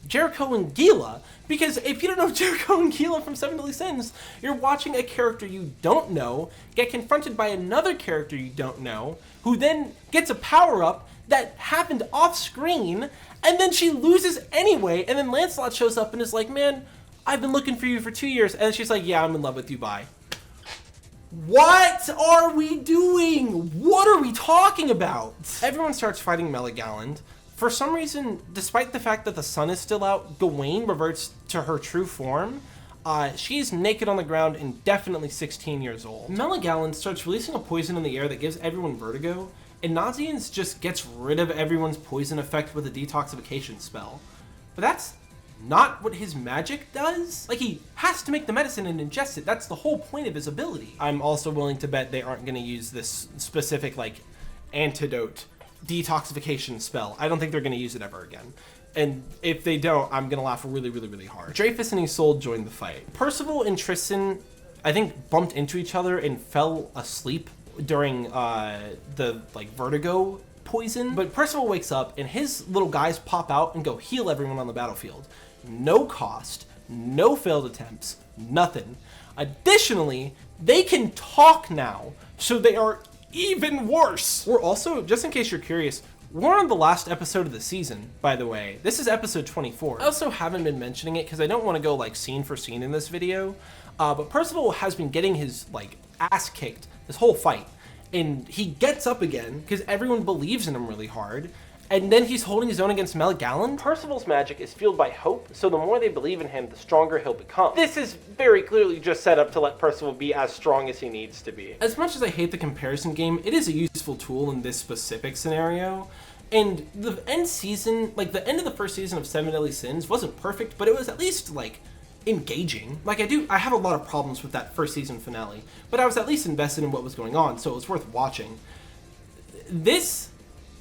Jericho and Gila, because if you don't know Jericho and Gila from Seven Deadly Sins, you're watching a character you don't know get confronted by another character you don't know, who then gets a power-up that happened off screen, and then she loses anyway, and then Lancelot shows up and is like, man, I've been looking for you for 2 years, and she's like, yeah, I'm in love with you, bye. What are we doing? What are we talking about? Everyone starts fighting Meligaland. For some reason, despite the fact that the sun is still out, Gawain reverts to her true form. She's naked on the ground and definitely 16 years old. Meligaland starts releasing a poison in the air that gives everyone vertigo, and Nazians just gets rid of everyone's poison effect with a detoxification spell. But that's not what his magic does. Like, he has to make the medicine and ingest it. That's the whole point of his ability. I'm also willing to bet they aren't going to use this specific, like, antidote detoxification spell. I don't think they're going to use it ever again. And if they don't, I'm going to laugh really, really, really hard. Dreyfus and Isolde joined the fight. Percival and Tristan, I think, bumped into each other and fell asleep during the vertigo poison. But Percival wakes up and his little guys pop out and go heal everyone on the battlefield. No cost, no failed attempts, nothing. Additionally, they can talk now, so they are even worse. We're also, just in case you're curious, we're on the last episode of the season, by the way. This is episode 24. I also haven't been mentioning it because I don't want to go like scene for scene in this video, but Percival has been getting his like ass kicked this whole fight, and he gets up again because everyone believes in him really hard, and then he's holding his own against Meligaland. Percival's magic is fueled by hope, so the more they believe in him, the stronger he'll become. This is very clearly just set up to let Percival be as strong as he needs to be. As much as I hate the comparison game, it is a useful tool in this specific scenario. And the end season, like the end of the first season of Seven Deadly Sins wasn't perfect, but it was at least like engaging. Like I have a lot of problems with that first season finale, but I was at least invested in what was going on, so it was worth watching. This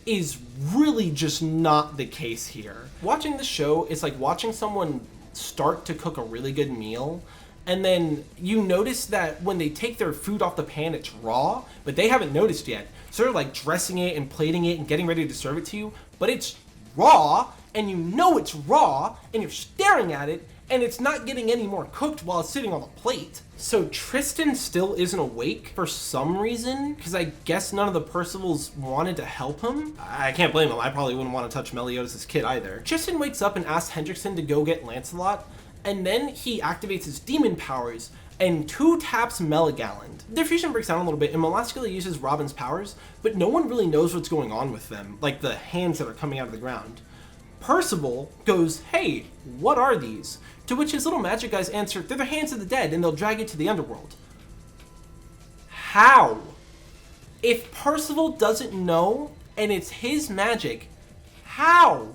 is really just not the case here. Watching the show is like watching someone start to cook a really good meal, and then you notice that when they take their food off the pan, it's raw, but they haven't noticed yet. So they're like dressing it and plating it and getting ready to serve it to you, but it's raw, and you know it's raw, and you're staring at it, and it's not getting any more cooked while it's sitting on the plate. So Tristan still isn't awake for some reason, because I guess none of the Percivals wanted to help him. I can't blame him. I probably wouldn't want to touch Meliodas' kid either. Tristan wakes up and asks Hendrickson to go get Lancelot, and then he activates his demon powers and 2-taps Meligaland. Their fusion breaks down a little bit, and Melascula uses Robin's powers, but no one really knows what's going on with them, like the hands that are coming out of the ground. Percival goes, hey, what are these? To which his little magic guys answer, they're the hands of the dead, and they'll drag you to the underworld. How? If Percival doesn't know, and it's his magic, how?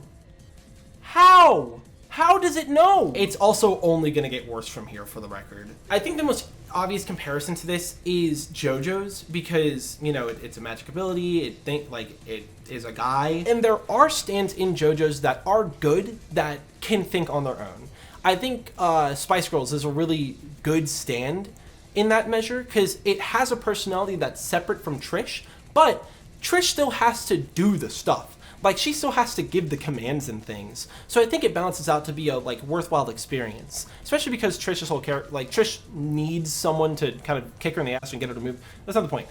How? How does it know? It's also only gonna get worse from here, for the record. I think the most obvious comparison to this is JoJo's, because, you know, it's a magic ability, it is a guy, and there are stands in JoJo's that are good, that can think on their own. I think Spice Girls is a really good stand in that measure, because it has a personality that's separate from Trish, but Trish still has to do the stuff. Like, she still has to give the commands and things. So I think it balances out to be a, like, worthwhile experience. Especially because Trish's whole character, like, Trish needs someone to kind of kick her in the ass and get her to move. That's not the point.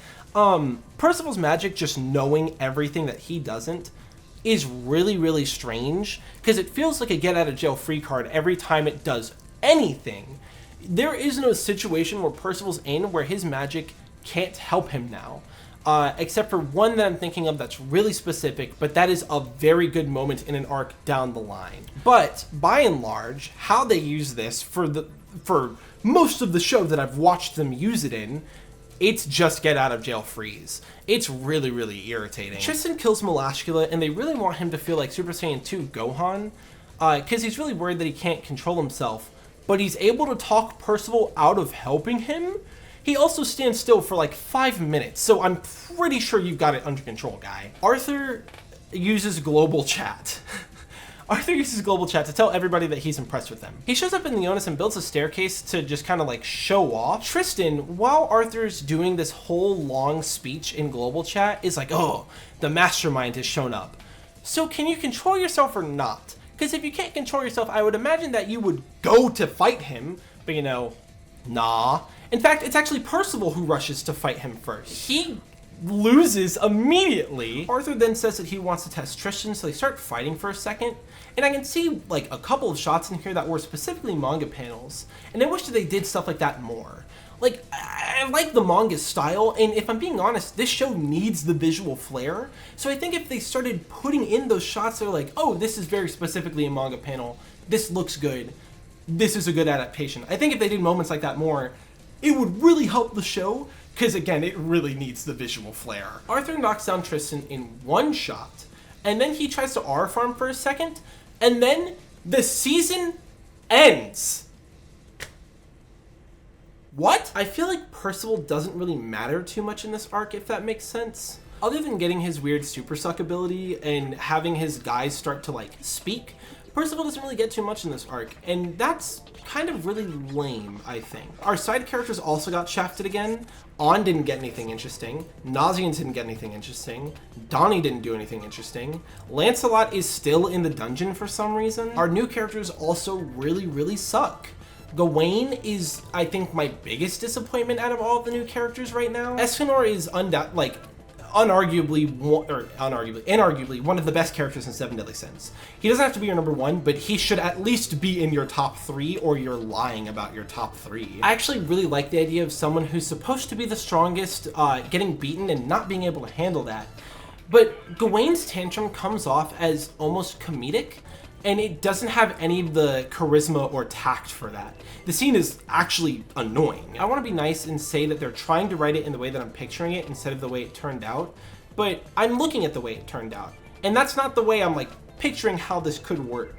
Percival's magic, just knowing everything that he doesn't, is really, really strange because it feels like a get out of jail free card every time it does anything. There is no situation where Percival's in where his magic can't help him now. Except for one that I'm thinking of that's really specific, but that is a very good moment in an arc down the line. But by and large, how they use this for most of the show that I've watched them use it in, it's just get out of jail freeze. It's really, really irritating. Tristan kills Melascula, and they really want him to feel like Super Saiyan 2 Gohan, because he's really worried that he can't control himself, but he's able to talk Percival out of helping him. He also stands still for like 5 minutes, so I'm pretty sure you've got it under control, guy. Arthur uses global chat. Arthur uses global chat to tell everybody that he's impressed with them. He shows up in Leonis and builds a staircase to just kind of like show off. Tristan, while Arthur's doing this whole long speech in global chat, is like, oh, the mastermind has shown up. So can you control yourself or not? Because if you can't control yourself, I would imagine that you would go to fight him, but you know, nah. In fact, it's actually Percival who rushes to fight him first. He loses immediately. Arthur then says that he wants to test Tristan, so they start fighting for a second. And I can see like a couple of shots in here that were specifically manga panels. And I wish that they did stuff like that more. Like, I like the manga style, and if I'm being honest, this show needs the visual flair. So I think if they started putting in those shots that are like, oh, this is very specifically a manga panel, this looks good, this is a good adaptation. I think if they did moments like that more, it would really help the show, because again, it really needs the visual flair. Arthur knocks down Tristan in one shot, and then he tries to R farm for a second, and then the season ends. What? I feel like Percival doesn't really matter too much in this arc, if that makes sense. Other than getting his weird super suck ability and having his guys start to like speak, Percival doesn't really get too much in this arc, and that's kind of really lame, I think. Our side characters also got shafted again. On didn't get anything interesting. Nausian didn't get anything interesting. Donnie didn't do anything interesting. Lancelot is still in the dungeon for some reason. Our new characters also really, really suck. Gawain is, I think, my biggest disappointment out of all of the new characters right now. Escanor is inarguably one of the best characters in Seven Deadly Sins. He doesn't have to be your number one, but he should at least be in your top 3, or you're lying about your top 3. I actually really like the idea of someone who's supposed to be the strongest getting beaten and not being able to handle that. But Gawain's tantrum comes off as almost comedic, and it doesn't have any of the charisma or tact for that. The scene is actually annoying. I want to be nice and say that they're trying to write it in the way that I'm picturing it instead of the way it turned out, but I'm looking at the way it turned out, and that's not the way I'm like picturing how this could work.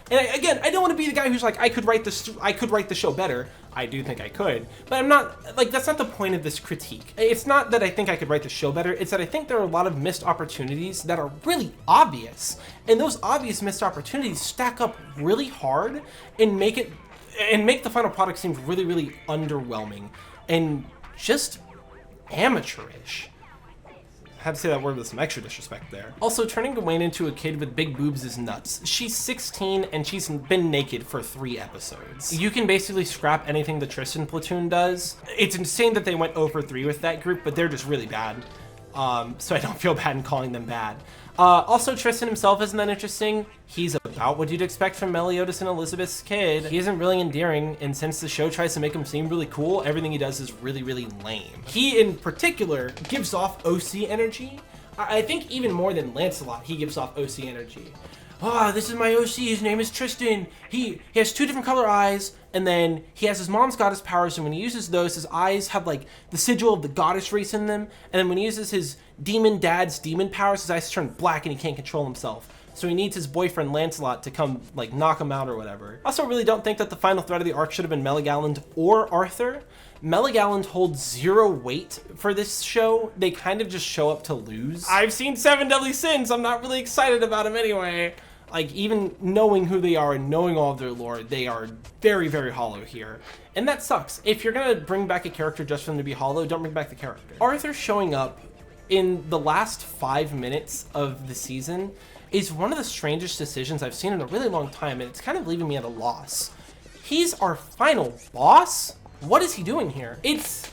And again, I don't want to be the guy who's like, I could write the show better. I do think I could, but I'm not, like, that's not the point of this critique. It's not that I think I could write the show better, it's that I think there are a lot of missed opportunities that are really obvious, and those obvious missed opportunities stack up really hard and make the final product seem really, really underwhelming and just amateurish. I had to say that word with some extra disrespect there. Also, turning Gawain into a kid with big boobs is nuts. She's 16 and she's been naked for 3 episodes. You can basically scrap anything the Tristan platoon does. It's insane that they went 0-for-3 with that group, but they're just really bad. So I don't feel bad in calling them bad. Also, Tristan himself isn't that interesting. He's about what you'd expect from Meliodas and Elizabeth's kid. He isn't really endearing, and since the show tries to make him seem really cool, everything he does is really, really lame. He, in particular, gives off OC energy. I think even more than Lancelot, he gives off OC energy. Ah, this is my OC, his name is Tristan. He has 2 different color eyes, and then he has his mom's goddess powers, and when he uses those, his eyes have like the sigil of the goddess race in them, and then when he uses his demon dad's demon powers, his eyes turn black and he can't control himself. So he needs his boyfriend Lancelot to come like knock him out or whatever. I also really don't think that the final threat of the arc should have been Meligaland or Arthur. Meligaland holds 0 weight for this show. They kind of just show up to lose. I've seen 7 Deadly Sins, I'm not really excited about him anyway. Like, even knowing who they are and knowing all of their lore, they are very, very hollow here. And that sucks. If you're gonna bring back a character just for them to be hollow, don't bring back the character. Arthur showing up in the last 5 minutes of the season is one of the strangest decisions I've seen in a really long time, and it's kind of leaving me at a loss. He's our final boss? What is he doing here? It's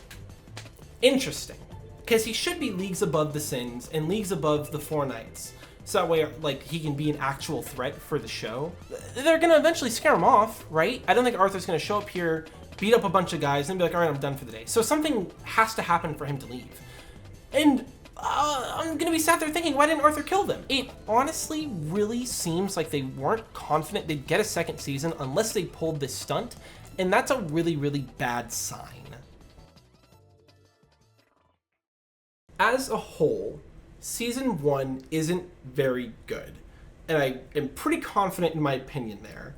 interesting, because he should be leagues above the Sins and leagues above the Four Knights. so that way, like, he can be an actual threat for the show. They're gonna eventually scare him off, right? I don't think Arthur's gonna show up here, beat up a bunch of guys, and be like, all right, I'm done for the day. So something has to happen for him to leave. And I'm gonna be sat there thinking, why didn't Arthur kill them? It honestly really seems like they weren't confident they'd get a second season unless they pulled this stunt, and that's a really, really bad sign. As a whole, season 1 isn't very good, and I am pretty confident in my opinion there.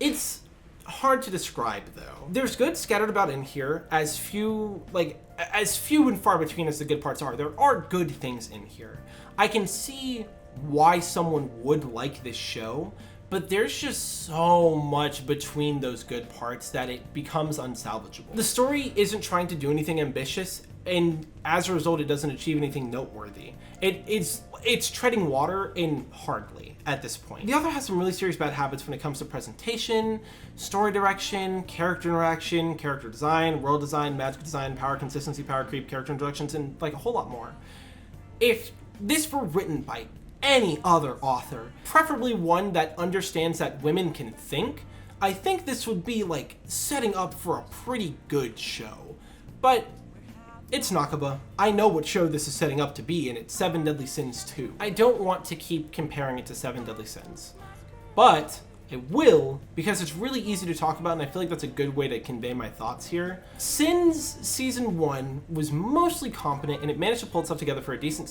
It's hard to describe though. There's good scattered about in here, as few and far between as the good parts are. There are good things in here. I can see why someone would like this show, but there's just so much between those good parts that it becomes unsalvageable. The story isn't trying to do anything ambitious, and as a result, it doesn't achieve anything noteworthy. It's treading water and hardly at this point. The author has some really serious bad habits when it comes to presentation, story direction, character interaction, character design, world design, magic design, power consistency, power creep, character introductions, and like a whole lot more. If this were written by any other author, preferably one that understands that women can think, I think this would be like setting up for a pretty good show. But it's Nakaba. I know what show this is setting up to be, and it's 7 Deadly Sins 2. I don't want to keep comparing it to 7 Deadly Sins, but I will, because it's really easy to talk about, and I feel like that's a good way to convey my thoughts here. Sins Season 1 was mostly competent, and it managed to pull itself together for a decent,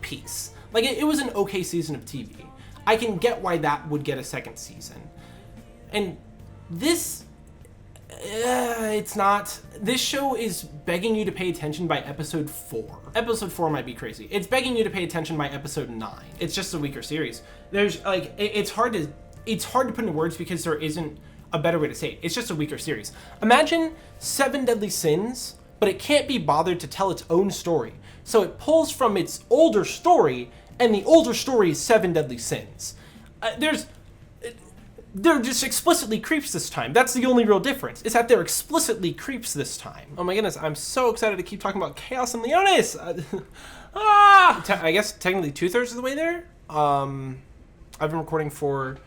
piece. Like, it was an okay season of TV. I can get why that would get a second season. And this, it's not. This show is begging you to pay attention by episode 4. Episode 4 might be crazy. It's begging you to pay attention by episode 9. It's just a weaker series. There's like, it's hard to put into words because there isn't a better way to say it. It's just a weaker series. Imagine 7 Deadly Sins, but it can't be bothered to tell its own story. So it pulls from its older story, and the older story is 7 Deadly Sins. They're just explicitly creeps this time. That's the only real difference, is that they're explicitly creeps this time. Oh my goodness, I'm so excited to keep talking about Chaos and Leonis! I guess technically 2/3 of the way there. I've been recording for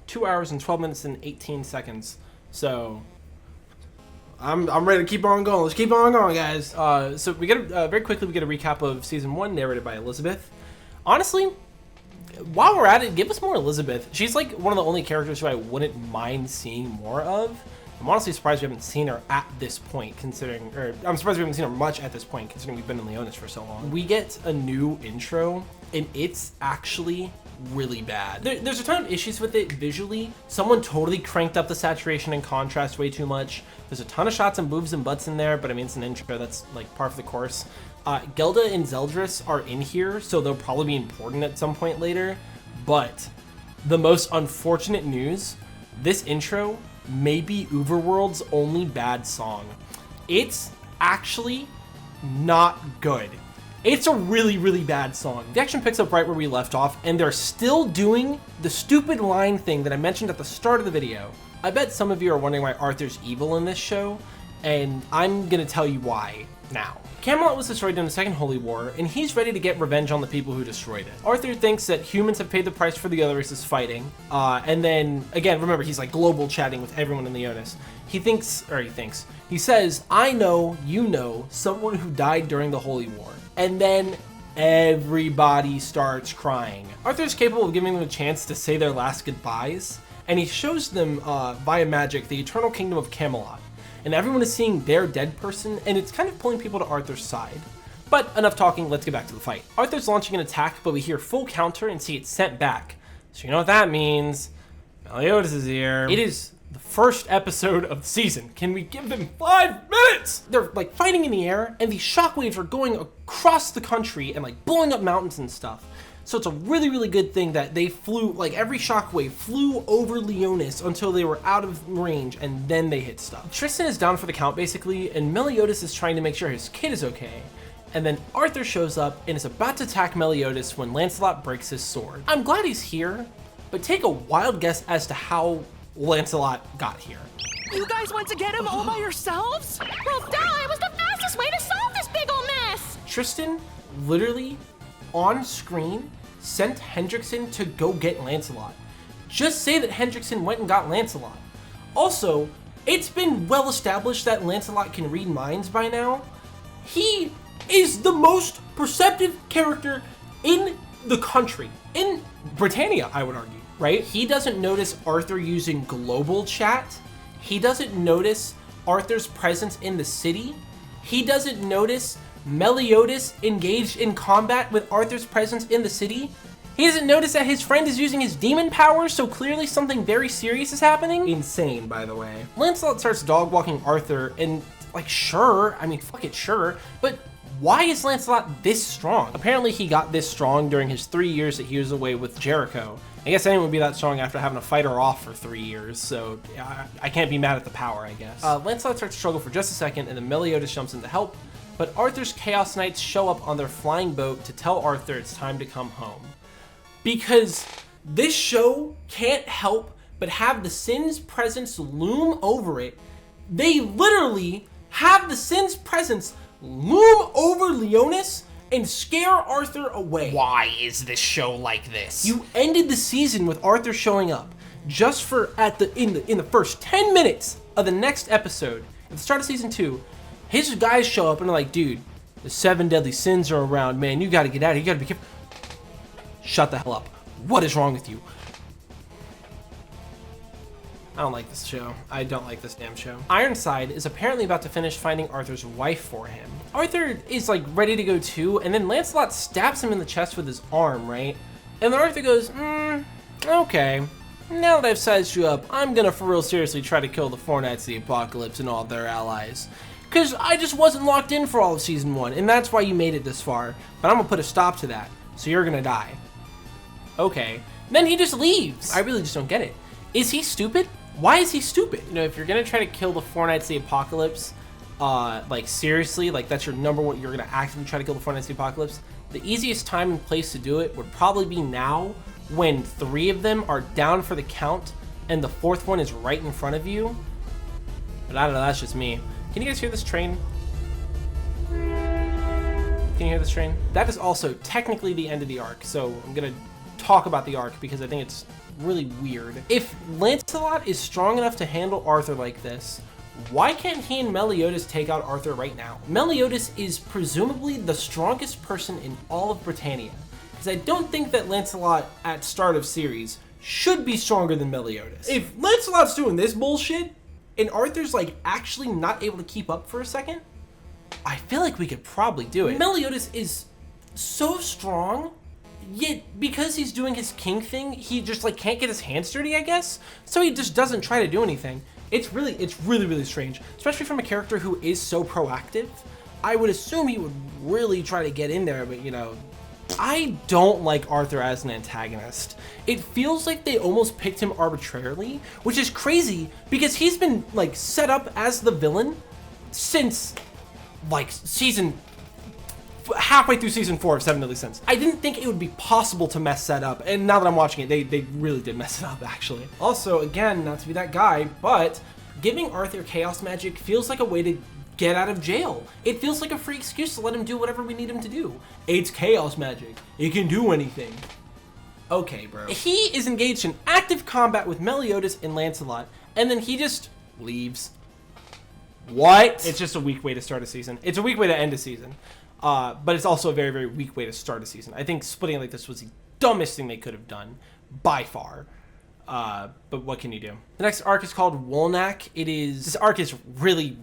2 hours and 12 minutes and 18 seconds, so I'm ready to keep on going. Let's keep on going, guys. So we get very quickly we get a recap of season 1, narrated by Elizabeth. Honestly, while we're at it, give us more Elizabeth. She's like one of the only characters who I wouldn't mind seeing more of. I'm honestly surprised we haven't seen her at this point, considering, or I'm surprised we haven't seen her much at this point, considering we've been in Leonis for so long. We get a new intro, and it's actually really bad. There's a ton of issues with it visually. Someone totally cranked up the saturation and contrast way too much. There's a ton of shots and boobs and butts in there, but I mean, it's an intro, that's like par for the course. Gelda and Zeldris are in here, so they'll probably be important at some point later, but the most unfortunate news, this intro may be Uberworld's only bad song. It's actually not good. It's a really, really bad song. The action picks up right where we left off, and they're still doing the stupid line thing that I mentioned at the start of the video. I bet some of you are wondering why Arthur's evil in this show, and I'm gonna tell you why now. Camelot was destroyed in the Second Holy War, and he's ready to get revenge on the people who destroyed it. Arthur thinks that humans have paid the price for the other races fighting, and then, again, remember, he's like global chatting with everyone in Leonis. He says, I know, you know, someone who died during the Holy War. And then everybody starts crying. Arthur's capable of giving them a chance to say their last goodbyes, and he shows them, via magic, the eternal kingdom of Camelot. And everyone is seeing their dead person, and it's kind of pulling people to Arthur's side. But enough talking, let's get back to the fight. Arthur's launching an attack, but we hear full counter and see it sent back. So you know what that means. Meliodas is here. It is the first episode of the season. Can we give them 5 minutes? They're like fighting in the air, and these shockwaves are going across the country and like blowing up mountains and stuff. So it's a really, really good thing that they flew, like every shockwave flew over Leonis until they were out of range, and then they hit stuff. Tristan is down for the count basically, and Meliodas is trying to make sure his kid is okay. And then Arthur shows up and is about to attack Meliodas when Lancelot breaks his sword. I'm glad he's here, but take a wild guess as to how Lancelot got here. You guys went to get him all by yourselves? Well, duh, it was the fastest way to solve this big ol' mess! Tristan literally on screen sent Hendrickson to go get Lancelot. Just say that Hendrickson went and got Lancelot. Also, it's been well established that Lancelot can read minds by now. He is the most perceptive character in the country, in Britannia, I would argue, right? He doesn't notice Arthur using global chat. He doesn't notice Arthur's presence in the city. He doesn't notice Meliodas engaged in combat with Arthur's presence in the city. He doesn't notice that his friend is using his demon powers, so clearly something very serious is happening. Insane, by the way. Lancelot starts dog walking Arthur, and like, sure, I mean, fuck it, sure, but why is Lancelot this strong? Apparently he got this strong during his 3 years that he was away with Jericho. I guess anyone would be that strong after having to fight her off for 3 years, so I can't be mad at the power, I guess. Lancelot starts to struggle for just a second, and then Meliodas jumps in to help, but Arthur's Chaos Knights show up on their flying boat to tell Arthur it's time to come home. Because this show can't help but have the Sin's presence loom over it. They literally have the Sin's presence loom over Leonis and scare Arthur away. Why is this show like this? You ended the season with Arthur showing up just for in the first 10 minutes of the next episode. At the start of season 2, his guys show up and are like, dude, the 7 deadly sins are around, man. You gotta get out of here. You gotta be careful. Shut the hell up. What is wrong with you? I don't like this show. I don't like this damn show. Ironside is apparently about to finish finding Arthur's wife for him. Arthur is like ready to go too, and then Lancelot stabs him in the chest with his arm, right? And then Arthur goes, okay. Now that I've sized you up, I'm gonna for real seriously try to kill the Four Knights of the Apocalypse and all their allies. Cause I just wasn't locked in for all of season 1, and that's why you made it this far. But I'm gonna put a stop to that, so you're gonna die. Okay. Then he just leaves. I really just don't get it. Is he stupid? Why is he stupid? You know, if you're gonna try to kill the Four Knights of the Apocalypse, like seriously, like that's your number one, you're gonna actively try to kill the Four Knights of the Apocalypse, the easiest time and place to do it would probably be now, when 3 of them are down for the count, and the 4th one is right in front of you. But I don't know, that's just me. Can you guys hear this train? Can you hear this train? That is also technically the end of the arc, so I'm gonna talk about the arc because I think it's really weird. If Lancelot is strong enough to handle Arthur like this, why can't he and Meliodas take out Arthur right now? Meliodas is presumably the strongest person in all of Britannia, because I don't think that Lancelot at start of series should be stronger than Meliodas. If Lancelot's doing this bullshit and Arthur's like actually not able to keep up for a second, I feel like we could probably do it. Meliodas is so strong, yet because he's doing his king thing, he just like can't get his hands dirty, I guess. So he just doesn't try to do anything. It's really strange, especially from a character who is so proactive. I would assume he would really try to get in there, but you know, I don't like Arthur as an antagonist. It feels like they almost picked him arbitrarily, which is crazy because he's been like set up as the villain since like halfway through season 4 of 7 Deadly Sins. I didn't think it would be possible to mess that up, and now that I'm watching it, they really did mess it up, actually. Also, again, not to be that guy, but giving Arthur chaos magic feels like a way to get out of jail. It feels like a free excuse to let him do whatever we need him to do. It's chaos magic. It can do anything. Okay, bro. He is engaged in active combat with Meliodas and Lancelot, and then he just leaves. What? It's just a weak way to start a season. It's a weak way to end a season. But it's also a very weak way to start a season. I think splitting it like this was the dumbest thing they could have done, by far. But what can you do? The next arc is called Wolnack. This arc is really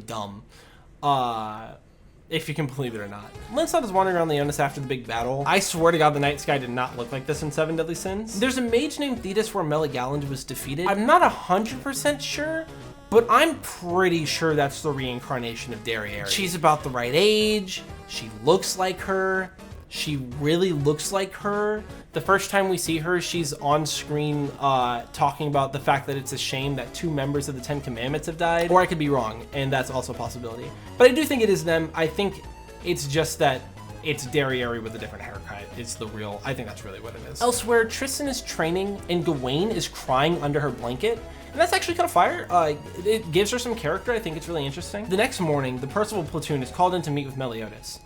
dumb. If you can believe it or not. Lancelot is wandering around Leonis after the big battle. I swear to God, the Night Sky did not look like this in 7 Deadly Sins. There's a mage named Thetis where Meligaland was defeated. I'm not 100% sure, but I'm pretty sure that's the reincarnation of Derriere. She's about the right age. She looks like her. She really looks like her. The first time we see her, she's on screen talking about the fact that it's a shame that 2 members of the 10 Commandments have died. Or I could be wrong, and that's also a possibility. But I do think it is them. I think it's just that it's Derriere with a different haircut. I think that's really what it is. Elsewhere, Tristan is training, and Gawain is crying under her blanket. And that's actually kind of fire. It gives her some character. I think it's really interesting. The next morning, the Percival platoon is called in to meet with Meliodas.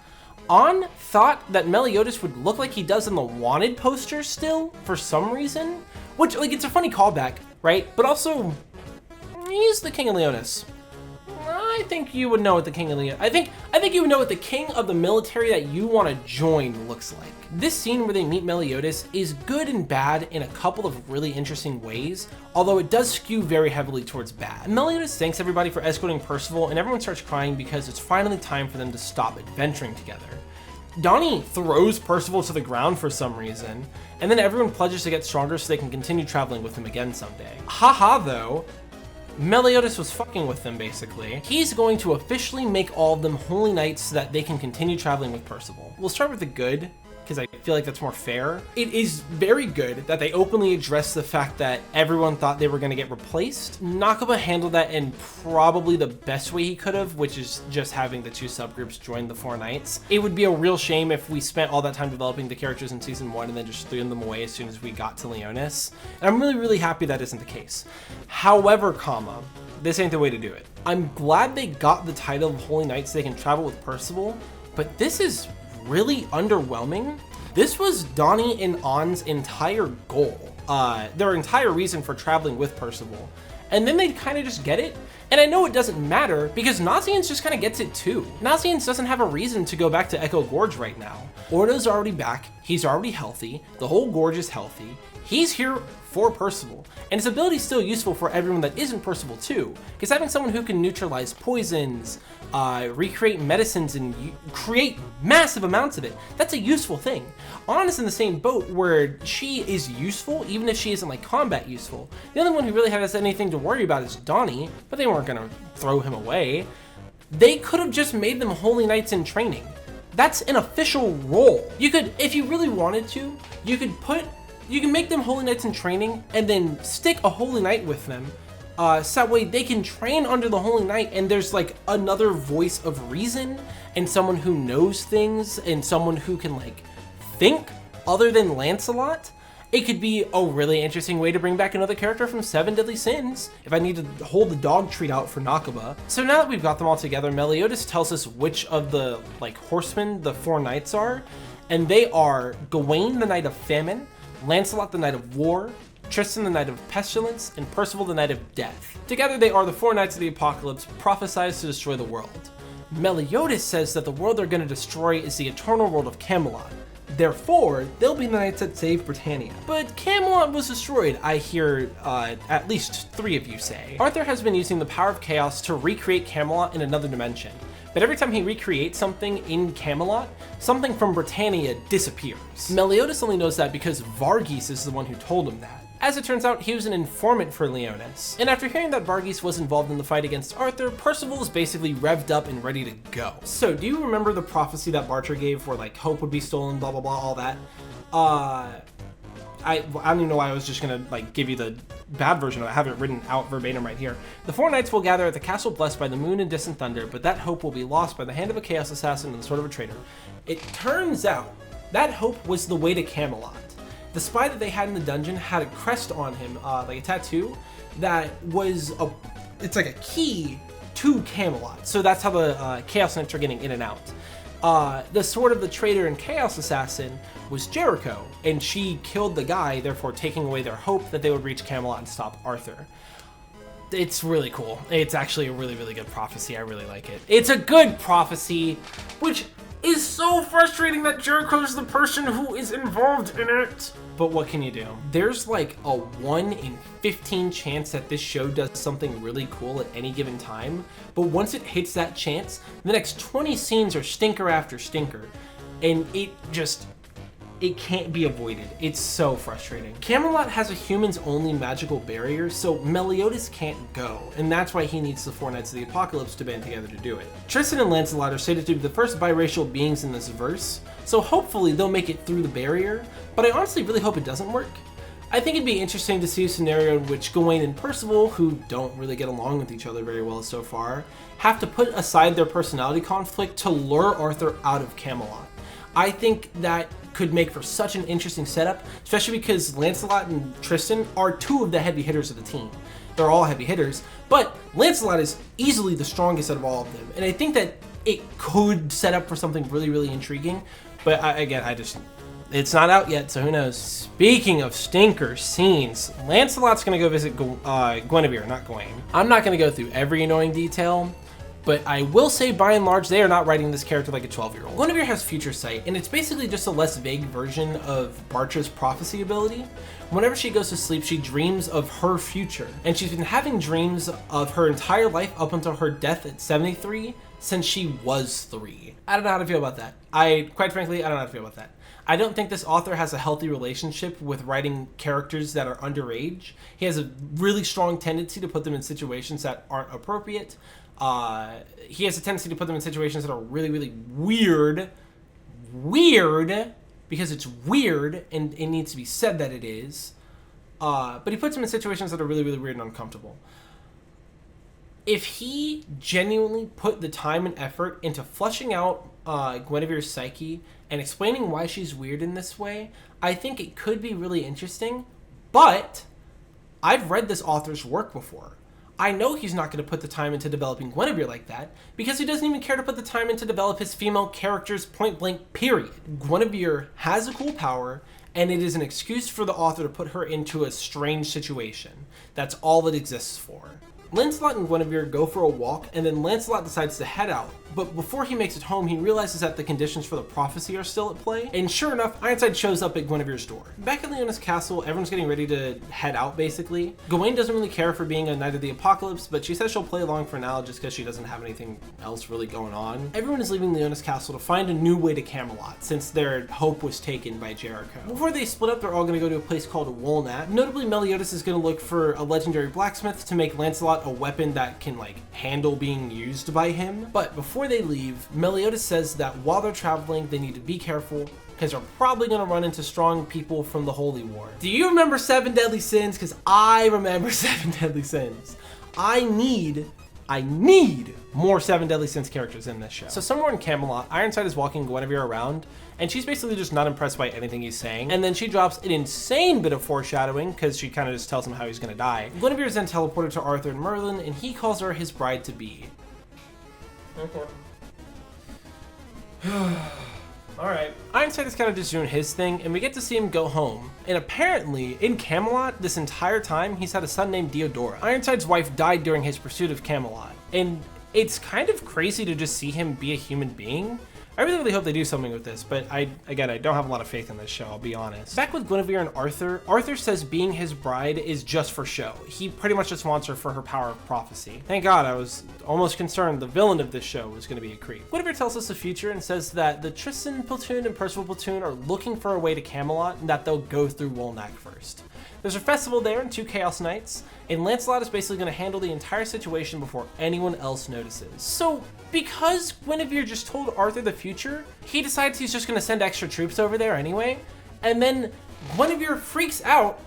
On thought that Meliodas would look like he does in the Wanted poster still, for some reason. Which, like, it's a funny callback, right? But also, he's the King of Leonis. I think you would know what the King of Leonis... I think you would know what the King of the military that you want to join looks like. This scene where they meet Meliodas is good and bad in a couple of really interesting ways, although it does skew very heavily towards bad. Meliodas thanks everybody for escorting Percival, and everyone starts crying because it's finally time for them to stop adventuring together. Donnie throws Percival to the ground for some reason, and then everyone pledges to get stronger so they can continue traveling with him again someday. Haha though, Meliodas was fucking with them basically. He's going to officially make all of them holy knights so that they can continue traveling with Percival. We'll start with the good, because I feel like that's more fair. It is very good that they openly address the fact that everyone thought they were going to get replaced. Nakaba handled that in probably the best way he could have, which is just having the two subgroups join the four knights. It would be a real shame if we spent all that time developing the characters in season 1 and then just threw them away as soon as we got to Leonis. And I'm really, really happy that isn't the case. However, this ain't the way to do it. I'm glad they got the title of Holy Knights so they can travel with Percival, but this is really underwhelming. This was Donnie and Ann's entire goal, their entire reason for traveling with Percival, and then they kind of just get it. And I know it doesn't matter because Nazians just kind of gets it too. Nazians doesn't have a reason to go back to Echo Gorge right now. Ordo's already back, he's already healthy, the whole Gorge is healthy, he's here for Percival, and his ability is still useful for everyone that isn't Percival too, because having someone who can neutralize poisons, recreate medicines, and create massive amounts of it, that's a useful thing. Ann is in the same boat where she is useful, even if she isn't like combat useful. The only one who really has anything to worry about is Donnie, but they weren't gonna throw him away. They could have just made them Holy Knights in training. That's an official role. You could, if you really wanted to, you can make them Holy Knights in training and then stick a Holy Knight with them. So that way they can train under the Holy Knight and there's like another voice of reason and someone who knows things and someone who can like think other than Lancelot. It could be a really interesting way to bring back another character from Seven Deadly Sins if I need to hold the dog treat out for Nakaba. So now that we've got them all together, Meliodas tells us which of the like horsemen the four knights are, and they are Gawain the Knight of Famine, Lancelot the Knight of War, Tristan the Knight of Pestilence, and Percival the Knight of Death. Together they are the four knights of the apocalypse prophesied to destroy the world. Meliodas says that the world they're going to destroy is the eternal world of Camelot. Therefore, they'll be the knights that save Britannia. But Camelot was destroyed, I hear at least 3 of you say. Arthur has been using the power of chaos to recreate Camelot in another dimension. But every time he recreates something in Camelot, something from Britannia disappears. Meliodas only knows that because Varghese is the one who told him that. As it turns out, he was an informant for Leonis. And after hearing that Varghese was involved in the fight against Arthur, Percival is basically revved up and ready to go. So, do you remember the prophecy that Barter gave where like hope would be stolen, blah blah blah, all that? I don't even know why I was just gonna like give you the bad version of it. I have it written out verbatim right here. The four knights will gather at the castle blessed by the moon and distant thunder, but that hope will be lost by the hand of a chaos assassin and the sword of a traitor. It turns out that hope was the way to Camelot. The spy that they had in the dungeon had a crest on him, like a tattoo, that was it's like a key to Camelot. So that's how the Chaos Knights are getting in and out. The sword of the traitor and Chaos Assassin was Jericho, and she killed the guy, therefore taking away their hope that they would reach Camelot and stop Arthur. It's really cool. It's actually a really, really good prophecy. I really like it. It's a good prophecy, which is so frustrating that Jericho's the person who is involved in it. But what can you do? There's like a 1 in 15 chance that this show does something really cool at any given time. But once it hits that chance, the next 20 scenes are stinker after stinker. And it can't be avoided. It's so frustrating. Camelot has a humans only magical barrier, so Meliodas can't go, and that's why he needs the four knights of the apocalypse to band together to do it. Tristan and Lancelot are stated to be the first biracial beings in this verse, so hopefully they'll make it through the barrier, but I honestly really hope it doesn't work. I think it'd be interesting to see a scenario in which Gawain and Percival, who don't really get along with each other very well so far, have to put aside their personality conflict to lure Arthur out of Camelot. I think that could make for such an interesting setup, especially because Lancelot and Tristan are 2 of the heavy hitters of the team. they're all heavy hitters, but Lancelot is easily the strongest out of all of them. And I think that it could set up for something really, really intriguing. But it's not out yet, so who knows. Speaking of stinker scenes, Lancelot's gonna go visit Guinevere, not Gawain. I'm not gonna go through every annoying detail, but I will say by and large, they are not writing this character like a 12-year-old. Guinevere has future sight, and it's basically just a less vague version of Bartra's prophecy ability. Whenever she goes to sleep, she dreams of her future, and she's been having dreams of her entire life up until her death at 73 since she was 3. I don't know how to feel about that. Quite frankly, I don't know how to feel about that. I don't think this author has a healthy relationship with writing characters that are underage. He has a really strong tendency to put them in situations that aren't appropriate. He has a tendency to put them in situations that are really, really weird, because it's weird and it needs to be said that it is. But he puts them in situations that are really, really weird and uncomfortable. If he genuinely put the time and effort into fleshing out Guinevere's psyche and explaining why she's weird in this way, I think it could be really interesting. But I've read this author's work before. I know he's not going to put the time into developing Guinevere like that, because he doesn't even care to put the time in to develop his female characters point blank, period. Guinevere has a cool power, and it is an excuse for the author to put her into a strange situation. That's all it exists for. Lancelot and Guinevere go for a walk, and then Lancelot decides to head out. But before he makes it home, he realizes that the conditions for the prophecy are still at play. And sure enough, Ironside shows up at Guinevere's door. Back at Leona's castle, everyone's getting ready to head out, basically. Gawain doesn't really care for being a Knight of the Apocalypse, but she says she'll play along for now just because she doesn't have anything else really going on. Everyone is leaving Leona's castle to find a new way to Camelot, since their hope was taken by Jericho. Before they split up, they're all going to go to a place called Wolnack. Notably, Meliodas is going to look for a legendary blacksmith to make Lancelot a weapon that can, handle being used by him. But before they leave, Meliodas says that while they're traveling, they need to be careful, because they're probably going to run into strong people from the Holy War. Do you remember 7 Deadly Sins? Because I remember 7 Deadly Sins. I need more 7 Deadly Sins characters in this show. So somewhere in Camelot, Ironside is walking Guinevere around, and she's basically just not impressed by anything he's saying. And then she drops an insane bit of foreshadowing, because she kind of just tells him how he's going to die. Guinevere is then teleported to Arthur and Merlin, and he calls her his bride-to-be. Alright. Ironside is kind of just doing his thing, and we get to see him go home. And apparently, in Camelot, this entire time, he's had a son named Diodora. Ironside's wife died during his pursuit of Camelot. And it's kind of crazy to just see him be a human being. I really, really hope they do something with this, but I don't have a lot of faith in this show, I'll be honest. Back with Guinevere and Arthur, Arthur says being his bride is just for show. He pretty much just wants her for her power of prophecy. Thank God, I was almost concerned the villain of this show was going to be a creep. Guinevere tells us the future and says that the Tristan platoon and Percival platoon are looking for a way to Camelot and that they'll go through Wolnack first. There's a festival there and 2 Chaos Knights, and Lancelot is basically going to handle the entire situation before anyone else notices. So, because Guinevere just told Arthur the future, he decides he's just going to send extra troops over there anyway, and then Guinevere freaks out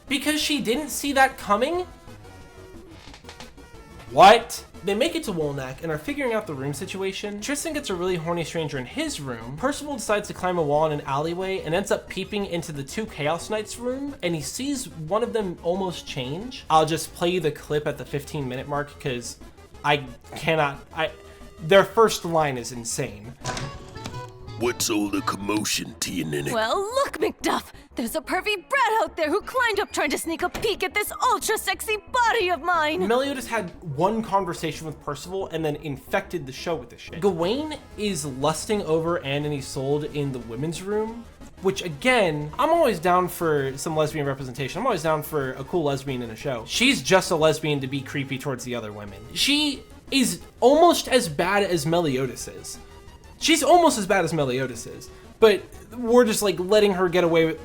because she didn't see that coming? What? They make it to Wolnack and are figuring out the room situation. Tristan gets a really horny stranger in his room. Percival decides to climb a wall in an alleyway and ends up peeping into the 2 Chaos Knights room, and he sees one of them almost change. I'll just play you the clip at the 15-minute mark because their first line is insane. What's all the commotion, Tianinic? Well, look, McDuff! There's a pervy brat out there who climbed up trying to sneak a peek at this ultra-sexy body of mine! Meliodas had one conversation with Percival and then infected the show with this shit. Gawain is lusting over Anne and Isolde in the women's room, which again, I'm always down for some lesbian representation. I'm always down for a cool lesbian in a show. She's just a lesbian to be creepy towards the other women. She is almost as bad as Meliodas is. She's almost as bad as Meliodas is, but we're just letting her get away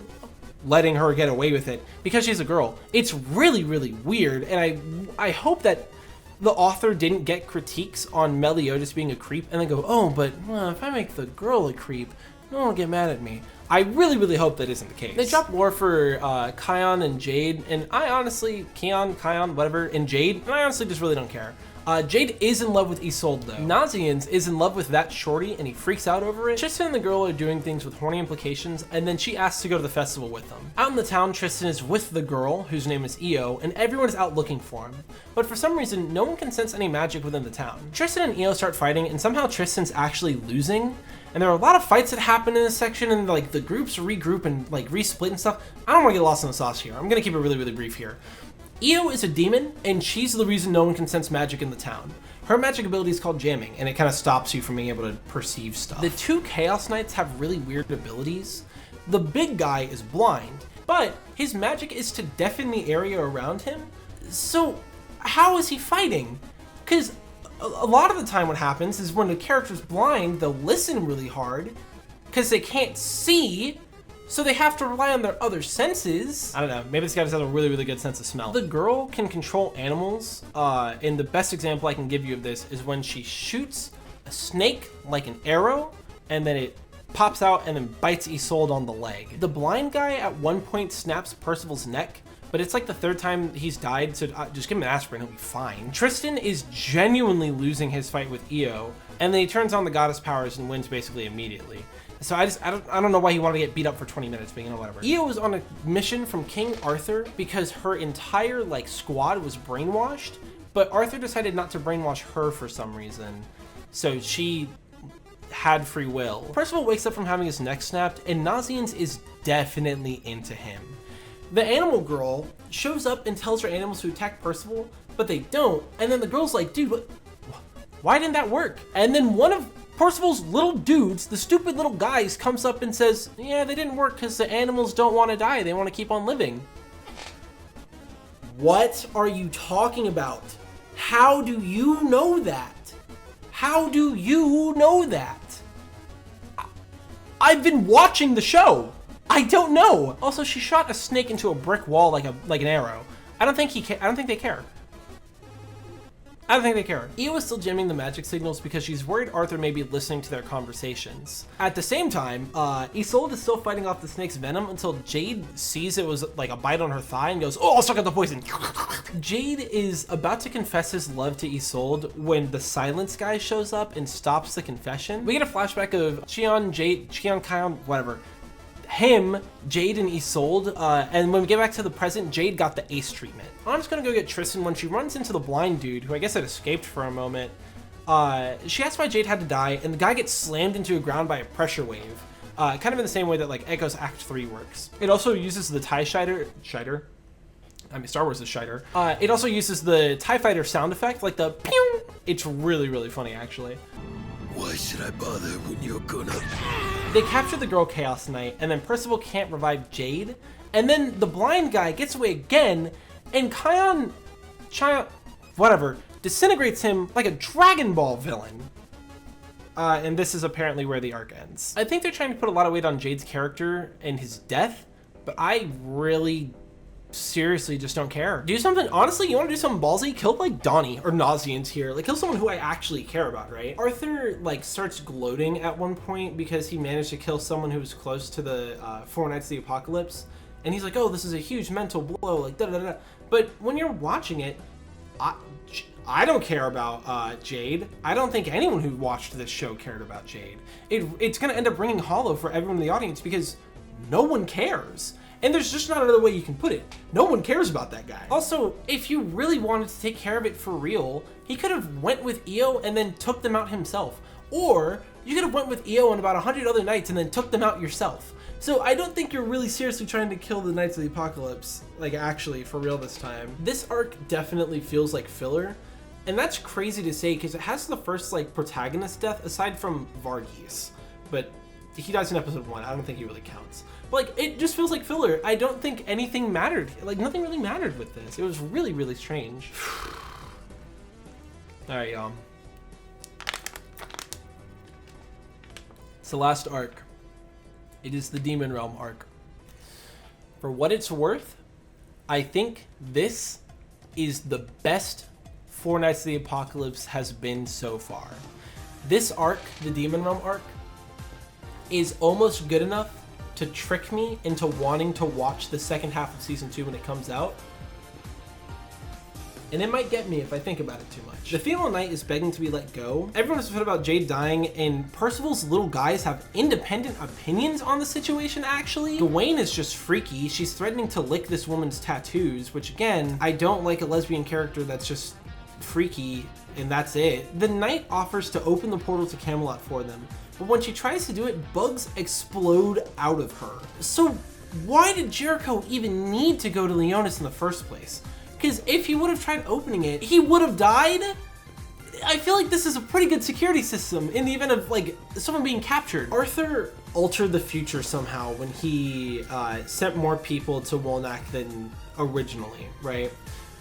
with it because she's a girl. It's really, really weird, and I hope that the author didn't get critiques on Meliodas being a creep and then go, oh, but if I make the girl a creep, no one will get mad at me. I really, really hope that isn't the case. They drop lore for Kion and Jade, and I honestly, Kion, whatever, and Jade, and I honestly just really don't care. Jade is in love with Isolde though. Nazians is in love with that shorty and he freaks out over it. Tristan and the girl are doing things with horny implications and then she asks to go to the festival with them. Out in the town, Tristan is with the girl, whose name is Io, and everyone is out looking for him. But for some reason, no one can sense any magic within the town. Tristan and Io start fighting and somehow Tristan's actually losing. And there are a lot of fights that happen in this section and like the groups regroup and like resplit and stuff. I don't want to get lost in the sauce here. I'm gonna keep it really, really brief here. Io is a demon, and she's the reason no one can sense magic in the town. Her magic ability is called jamming, and it kind of stops you from being able to perceive stuff. The two Chaos Knights have really weird abilities. The big guy is blind, but his magic is to deafen the area around him. So how is he fighting? Because a lot of the time what happens is when the character's blind, they'll listen really hard because they can't see, so they have to rely on their other senses. I don't know, maybe this guy just has a really, really good sense of smell. The girl can control animals, and the best example I can give you of this is when she shoots a snake like an arrow, and then it pops out and then bites Isolde on the leg. The blind guy at one point snaps Percival's neck, but it's like the third time he's died, so just give him an aspirin, he'll be fine. Tristan is genuinely losing his fight with Io, and then he turns on the goddess powers and wins basically immediately. So I don't know why he wanted to get beat up for 20 minutes, but you know, whatever. Io was on a mission from King Arthur because her entire like squad was brainwashed, but Arthur decided not to brainwash her for some reason. So she had free will. Percival wakes up from having his neck snapped, and Nazians is definitely into him. The animal girl shows up and tells her animals to attack Percival, but they don't. And then the girl's like, dude, why didn't that work? And then one of Percival's little dudes, the stupid little guys, comes up and says, yeah, they didn't work because the animals don't want to die. They want to keep on living. What are you talking about? How do you know that? How do you know that? I've been watching the show. I don't know. Also, she shot a snake into a brick wall like an arrow. I don't think they care. I don't think they care. Io is still jamming the magic signals because she's worried Arthur may be listening to their conversations. At the same time, Isolde is still fighting off the snake's venom until Jade sees it was like a bite on her thigh and goes, oh, I'll suck out the poison. Jade is about to confess his love to Isolde when the silence guy shows up and stops the confession. We get a flashback of Qian, Kian, whatever. Him, Jade, and Isolde, and when we get back to the present, Jade got the ace treatment. I'm just gonna go get Tristan. When she runs into the blind dude, who I guess had escaped for a moment, she asks why Jade had to die, and the guy gets slammed into the ground by a pressure wave, kind of in the same way that like Echo's Act 3 works. It also uses the TIE Shider, I mean Star Wars is Shider. It also uses the TIE Fighter sound effect, like the pew! It's really, really funny actually. Why should I bother when you're gonna... They capture the girl Chaos Knight, and then Percival can't revive Jade, and then the blind guy gets away again, and Kian, whatever, disintegrates him like a Dragon Ball villain. And this is apparently where the arc ends. I think they're trying to put a lot of weight on Jade's character and his death, but I really seriously just don't care. Do something, honestly, you want to do something ballsy? Kill like Donnie or Nazians here. Like kill someone who I actually care about, right? Arthur like starts gloating at one point because he managed to kill someone who was close to the Four Knights of the Apocalypse. And he's like, oh, this is a huge mental blow, like da da da. But when you're watching it, I don't care about Jade. I don't think anyone who watched this show cared about Jade. It's gonna end up ringing hollow for everyone in the audience because no one cares. And there's just not another way you can put it. No one cares about that guy. Also, if you really wanted to take care of it for real, he could have went with Io and then took them out himself. Or you could have went with Io and about 100 other knights and then took them out yourself. So I don't think you're really seriously trying to kill the Knights of the Apocalypse, like actually for real this time. This arc definitely feels like filler. And that's crazy to say because it has the first like protagonist death aside from Varghese. But he dies in episode 1. I don't think he really counts. But like, it just feels like filler. I don't think anything mattered. Like, nothing really mattered with this. It was really, really strange. All right, y'all. It's the last arc. It is the Demon Realm arc. For what it's worth, I think this is the best Four Knights of the Apocalypse has been so far. This arc, the Demon Realm arc, is almost good enough to trick me into wanting to watch the second half of season 2 when it comes out. and it might get me if I think about it too much. The female knight is begging to be let go. Everyone is upset about Jade dying, and Percival's little guys have independent opinions on the situation, actually. Gawain is just freaky. She's threatening to lick this woman's tattoos, which again, I don't like a lesbian character that's just freaky and that's it. The knight offers to open the portal to Camelot for them, but when she tries to do it, bugs explode out of her. So why did Jericho even need to go to Leonis in the first place? Because if he would have tried opening it, he would have died? I feel like this is a pretty good security system in the event of like someone being captured. Arthur altered the future somehow when he sent more people to Wolnack than originally, right?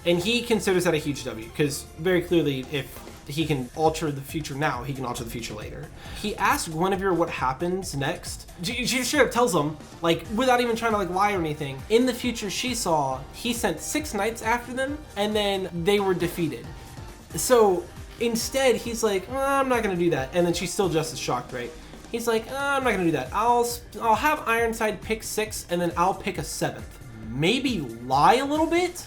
And he considers that a huge W, because very clearly if he can alter the future now, he can alter the future later. He asked Guinevere what happens next. She straight up tells him, like, without even trying to like lie or anything. In the future she saw, he sent 6 knights after them, and then they were defeated. So instead he's like, I'm not gonna do that. And then she's still just as shocked, right? He's like, I'm not gonna do that. I'll have Ironside pick 6, and then I'll pick a 7th. Maybe lie a little bit?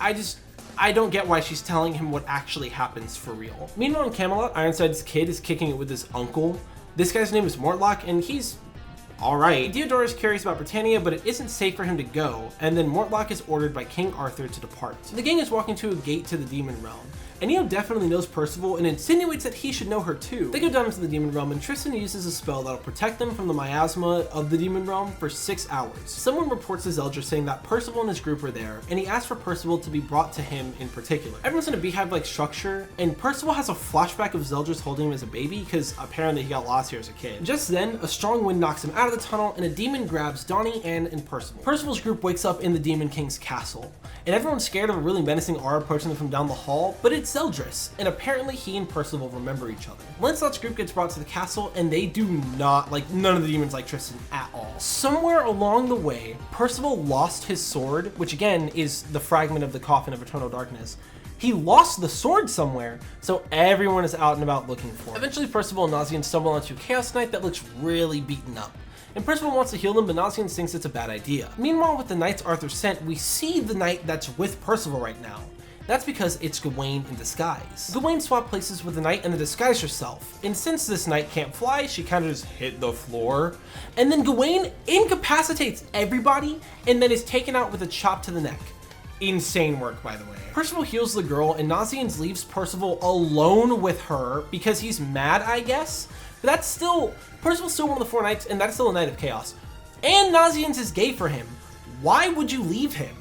I don't get why she's telling him what actually happens for real. Meanwhile in Camelot, Ironside's kid is kicking it with his uncle. This guy's name is Mortlock, and he's alright. Theodore is curious about Britannia, but it isn't safe for him to go, and then Mortlock is ordered by King Arthur to depart. The gang is walking to a gate to the Demon Realm, and Neo definitely knows Percival and insinuates that he should know her too. They go down into the Demon Realm, and Tristan uses a spell that'll protect them from the miasma of the Demon Realm for 6 hours. Someone reports to Zeldris saying that Percival and his group are there, and he asks for Percival to be brought to him in particular. Everyone's in a beehive-like structure, and Percival has a flashback of Zeldris holding him as a baby, because apparently he got lost here as a kid. Just then, a strong wind knocks him out of the tunnel, and a demon grabs Donnie, Anne, and Percival. Percival's group wakes up in the Demon King's castle, and everyone's scared of a really menacing aura approaching them from down the hall, but it's Zeldris, and apparently he and Percival remember each other. Lancelot's group gets brought to the castle, and they do not, like, none of the demons like Tristan at all. Somewhere along the way, Percival lost his sword, which again is the fragment of the coffin of eternal darkness. He lost the sword somewhere, so everyone is out and about looking for it. Eventually, Percival and Nazian stumble onto a Chaos Knight that looks really beaten up, and Percival wants to heal them, but Nazian thinks it's a bad idea. Meanwhile, with the knights Arthur sent, we see the knight that's with Percival right now. That's because it's Gawain in disguise. Gawain swapped places with the knight and then disguised herself, and since this knight can't fly, she kind of just hit the floor, and then Gawain incapacitates everybody and then is taken out with a chop to the neck. Insane work, by the way. Percival heals the girl, and Nazian leaves Percival alone with her because he's mad, I guess. But that's still, Percival's still one of the 4 knights, and that's still a Knight of Chaos. And Nazian's is gay for him. Why would you leave him?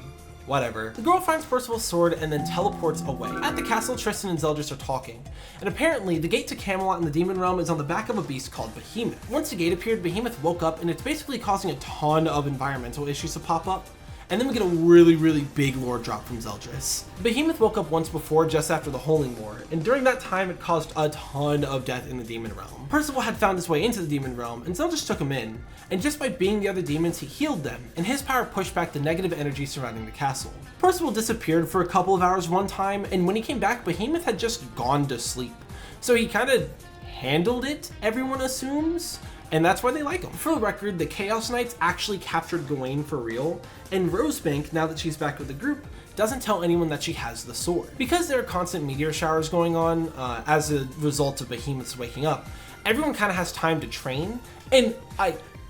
Whatever. The girl finds Percival's sword and then teleports away. At the castle, Tristan and Zeldris are talking, and apparently the gate to Camelot in the Demon Realm is on the back of a beast called Behemoth. Once the gate appeared, Behemoth woke up, and it's basically causing a ton of environmental issues to pop up. And then we get a really big lore drop from Zeldris. Behemoth woke up once before, just after the Holy War, and during that time it caused a ton of death in the Demon Realm. Percival had found his way into the Demon Realm, and Zeldris took him in, and just by being the other demons he healed them, and his power pushed back the negative energy surrounding the castle. Percival disappeared for a couple of hours one time, and when he came back, Behemoth had just gone to sleep. So he kind of handled it, everyone assumes, and that's why they like him. For the record, the Chaos Knights actually captured Gawain for real, and Rosebank, now that she's back with the group, doesn't tell anyone that she has the sword. Because there are constant meteor showers going on as a result of Behemoth's waking up, everyone kind of has time to train, and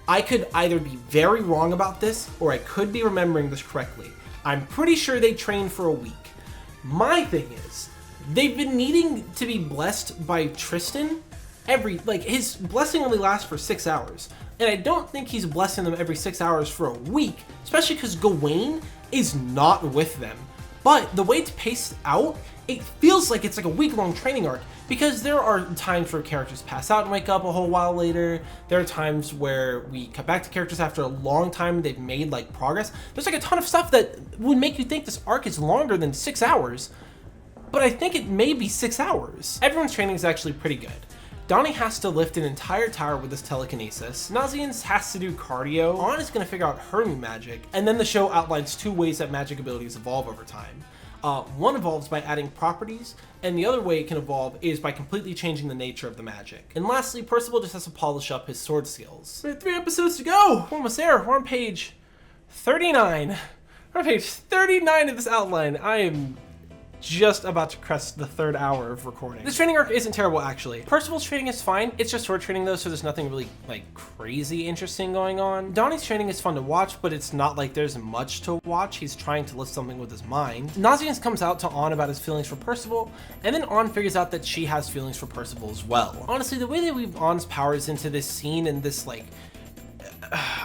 I could either be very wrong about this, or I could be remembering this correctly. I'm pretty sure they train for a week. My thing is, they've been needing to be blessed by Tristan his blessing only lasts for 6 hours, and I don't think he's blessing them every 6 hours for a week, especially because Gawain is not with them. But the way it's paced out, it feels like it's like a week-long training arc, because there are times where characters pass out and wake up a whole while later. There are times where we cut back to characters after a long time they've made like progress. There's like a ton of stuff that would make you think this arc is longer than 6 hours, but I think it may be 6 hours. Everyone's training is actually pretty good. Donnie has to lift an entire tower with his telekinesis. Nazian has to do cardio. Anne is going to figure out her new magic, and then the show outlines 2 ways that magic abilities evolve over time. One evolves by adding properties, and the other way it can evolve is by completely changing the nature of the magic. And lastly, Percival just has to polish up his sword skills. We have 3 episodes to go! We're almost there. We're on page 39. We're on page 39 of this outline. I am just about to crest the 3rd hour of recording. This training arc isn't terrible, actually. Percival's training is fine. It's just sword training though, so there's nothing really like crazy interesting going on. Donnie's training is fun to watch, but it's not like there's much to watch. He's trying to lift something with his mind. Nazianz comes out to On about his feelings for Percival, and then On figures out that she has feelings for Percival as well. Honestly, the way they weave On's powers into this scene and this like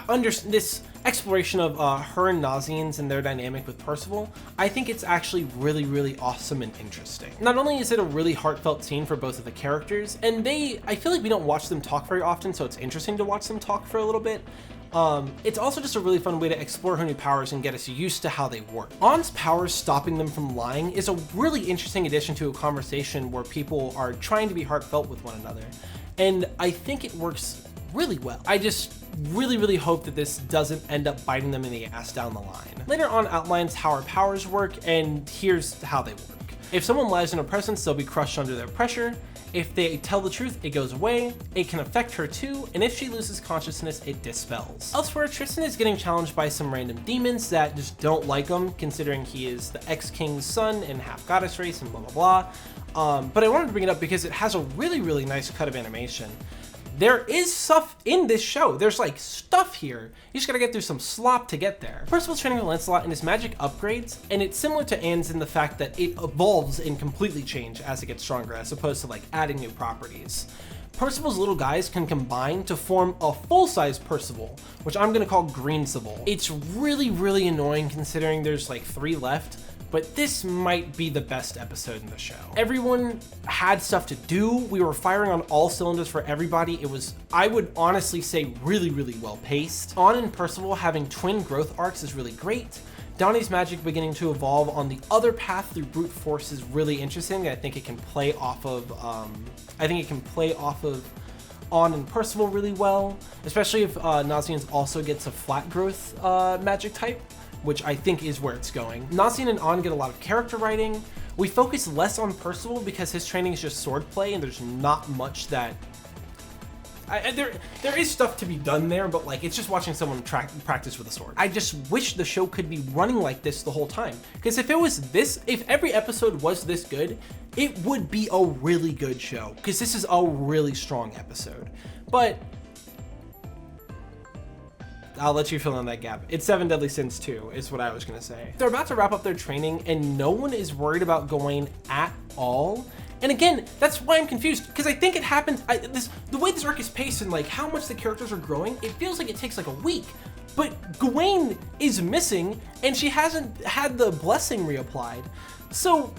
this exploration of her and Nazianz and their dynamic with Percival, I think it's actually really, really awesome and interesting. Not only is it a really heartfelt scene for both of the characters, and I feel like we don't watch them talk very often, so it's interesting to watch them talk for a little bit. It's also just a really fun way to explore her new powers and get us used to how they work. On's powers stopping them from lying is a really interesting addition to a conversation where people are trying to be heartfelt with one another, and I think it works really well. I just really, really hope that this doesn't end up biting them in the ass down the line. Later On outlines how our powers work, and here's how they work. If someone lies in her presence, they'll be crushed under their pressure. If they tell the truth, it goes away. It can affect her too, and if she loses consciousness, it dispels. Elsewhere, Tristan is getting challenged by some random demons that just don't like him, considering he is the ex-king's son and half-goddess race and blah, blah, blah. But I wanted to bring it up because it has a really, really nice cut of animation. There is stuff in this show. There's like stuff here. You just gotta get through some slop to get there. Percival's training with Lancelot and his magic upgrades, and it's similar to Anne's in the fact that it evolves and completely change as it gets stronger, as opposed to like adding new properties. Percival's little guys can combine to form a full-size Percival, which I'm gonna call Greensival. It's really, really annoying considering there's like 3 left, but this might be the best episode in the show. Everyone had stuff to do. We were firing on all cylinders for everybody. It was, I would honestly say, really, really well paced. On and Percival having twin growth arcs is really great. Donnie's magic beginning to evolve on the other path through brute force is really interesting. I think it can play off of, On and Percival really well, especially if Nazianz also gets a flat growth magic type, which I think is where it's going. Nazian and On get a lot of character writing. We focus less on Percival because his training is just swordplay and there's not much that... there is stuff to be done there, but like it's just watching someone practice with a sword. I just wish the show could be running like this the whole time. Because if every episode was this good, it would be a really good show. Because this is a really strong episode. But I'll let you fill in that gap. It's 7 Deadly Sins 2 is what I was gonna say. They're about to wrap up their training and no one is worried about Gawain at all. And again, that's why I'm confused, because I think it happens, the way this arc is paced and like how much the characters are growing, it feels like it takes like a week. But Gawain is missing and she hasn't had the blessing reapplied. So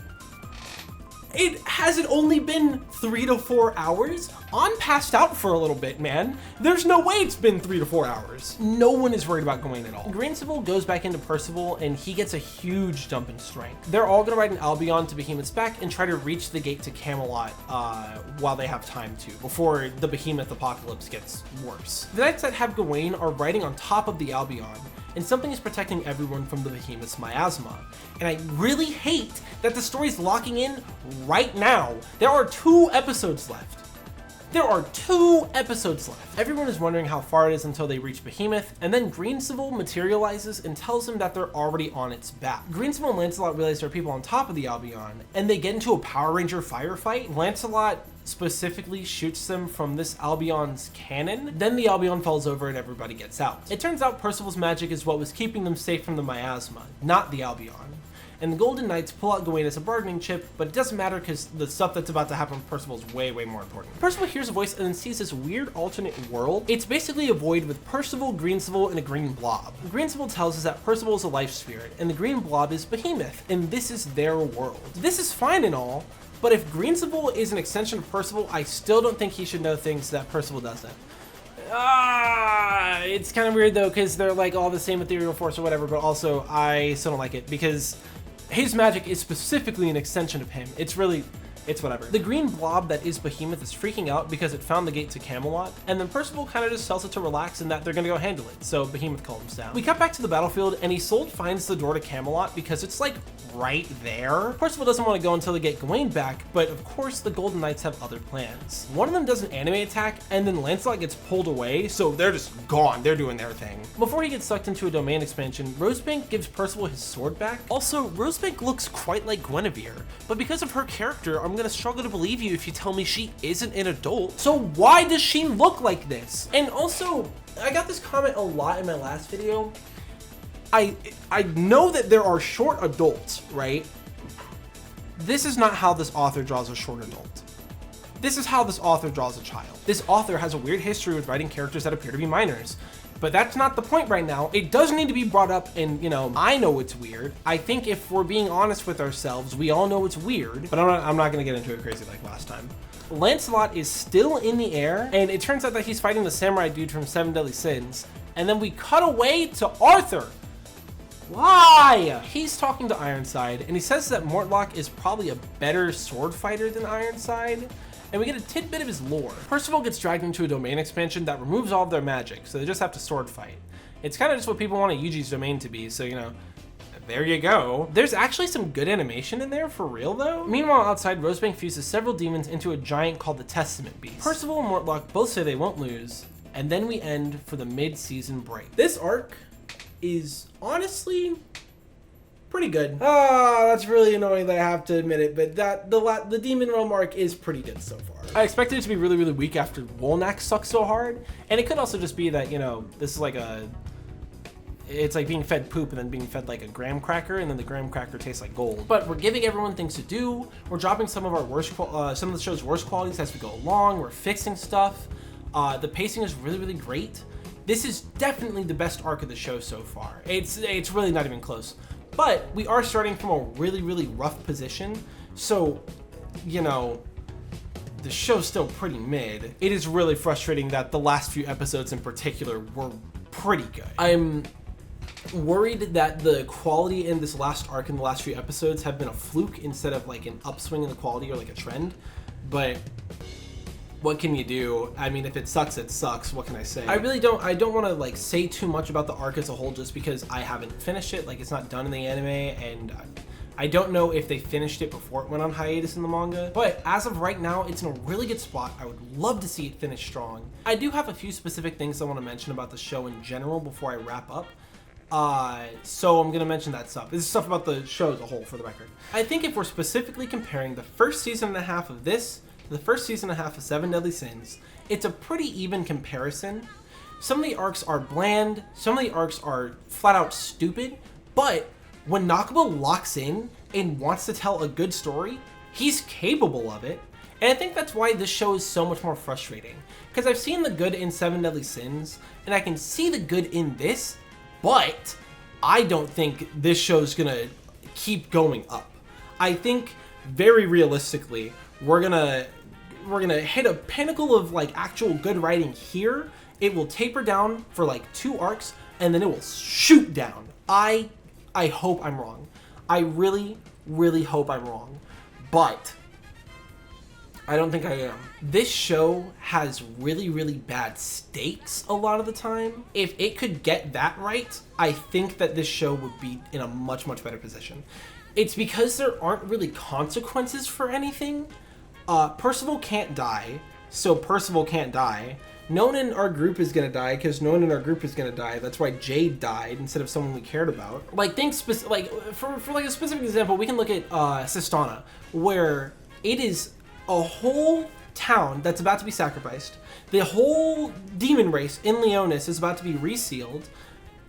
has it only been 3 to 4 hours? On passed out for a little bit, man. There's no way it's been 3 to 4 hours. No one is worried about Gawain at all. Greensival goes back into Percival and he gets a huge jump in strength. They're all gonna ride an Albion to Behemoth's back and try to reach the gate to Camelot while they have time to, before the Behemoth apocalypse gets worse. The knights that have Gawain are riding on top of the Albion, and something is protecting everyone from the Behemoth's miasma. And I really hate that the story's locking in right now. There are 2 episodes left. There are 2 episodes left. Everyone is wondering how far it is until they reach Behemoth, and then Greensival materializes and tells them that they're already on its back. Greensival and Lancelot realize there are people on top of the Albion, and they get into a Power Ranger firefight. Lancelot specifically shoots them from this Albion's cannon. Then the Albion falls over and everybody gets out. It turns out Percival's magic is what was keeping them safe from the miasma, not the Albion. And the Golden Knights pull out Gawain as a bargaining chip, but it doesn't matter because the stuff that's about to happen with Percival is way, way more important. Percival hears a voice and then sees this weird alternate world. It's basically a void with Percival, Greensival, and a green blob. Greensival tells us that Percival is a life spirit, and the green blob is Behemoth, and this is their world. This is fine and all, but if Greensival is an extension of Percival, I still don't think he should know things that Percival doesn't. It's kind of weird though, because they're like all the same ethereal force or whatever, but also I still don't like it because his magic is specifically an extension of him. It's really, it's whatever. The green blob that is Behemoth is freaking out because it found the gate to Camelot, and then Percival kind of just tells it to relax and that they're gonna go handle it, so Behemoth calms down. We cut back to the battlefield, and Isolde finds the door to Camelot because it's like right there. Percival doesn't want to go until they get Gawain back, but of course the Golden Knights have other plans. One of them does an anime attack, and then Lancelot gets pulled away, so they're just gone. They're doing their thing. Before he gets sucked into a domain expansion, Rosebank gives Percival his sword back. Also, Rosebank looks quite like Guinevere, but because of her character, I'm gonna struggle to believe you if you tell me she isn't an adult. So why does she look like this? And also, I got this comment a lot in my last video. I know that there are short adults, right? This is not how this author draws a short adult. This is how this author draws a child. This author has a weird history with writing characters that appear to be minors. But that's not the point right now. It does need to be brought up, and you know, I know it's weird. I think if we're being honest with ourselves, we all know it's weird, but I'm not gonna get into it crazy like last time. Lancelot is still in the air, and it turns out that he's fighting the samurai dude from Seven Deadly Sins. And then we cut away to Arthur. Why? He's talking to Ironside, and he says that Mortlock is probably a better sword fighter than Ironside, and we get a tidbit of his lore. Percival gets dragged into a domain expansion that removes all of their magic, so they just have to sword fight. It's kind of just what people want a Yuji's domain to be, so you know, there you go. There's actually some good animation in there, for real though. Meanwhile, outside, Rosebank fuses several demons into a giant called the Testament Beast. Percival and Mortlock both say they won't lose, and then we end for the mid-season break. This arc is honestly pretty good. That's really annoying that I have to admit it, but the Demon Realm arc is pretty good so far. I expected it to be really, really weak after Wolnack sucked so hard, and it could also just be that, you know, this is like it's like being fed poop and then being fed like a graham cracker, and then the graham cracker tastes like gold. But we're giving everyone things to do. We're dropping some of our worst, some of the show's worst qualities as we go along. We're fixing stuff. The pacing is really, really great. This is definitely the best arc of the show so far. It's really not even close. But we are starting from a really, really rough position. So, you know, the show's still pretty mid. It is really frustrating that the last few episodes in particular were pretty good. I'm worried that the quality in this last arc in the last few episodes have been a fluke instead of like an upswing in the quality or like a trend. But what can you do? I mean, if it sucks, it sucks. What can I say? I don't want to like say too much about the arc as a whole just because I haven't finished it. Like, it's not done in the anime, and I don't know if they finished it before it went on hiatus in the manga. But as of right now, it's in a really good spot. I would love to see it finish strong. I do have a few specific things I want to mention about the show in general before I wrap up. So I'm gonna mention that stuff. This is stuff about the show as a whole, for the record. I think if we're specifically comparing the first season and a half of this the first season and a half of Seven Deadly Sins, it's a pretty even comparison. Some of the arcs are bland, some of the arcs are flat out stupid, but when Nakaba locks in and wants to tell a good story, he's capable of it. And I think that's why this show is so much more frustrating. Because I've seen the good in Seven Deadly Sins, and I can see the good in this, but I don't think this show's gonna keep going up. I think, very realistically, we're gonna hit a pinnacle of like actual good writing here. It will taper down for like 2 arcs, and then it will shoot down. I hope I'm wrong. I really, really hope I'm wrong, but I don't think I am. This show has really, really bad stakes a lot of the time. If it could get that right, I think that this show would be in a much, much better position. It's because there aren't really consequences for anything. Percival can't die, so Percival can't die. No one in our group is gonna die because no one in our group is gonna die. That's why Jade died instead of someone we cared about. Like, for like a specific example, we can look at Sistana, where it is a whole town that's about to be sacrificed. The whole demon race in Leonis is about to be resealed.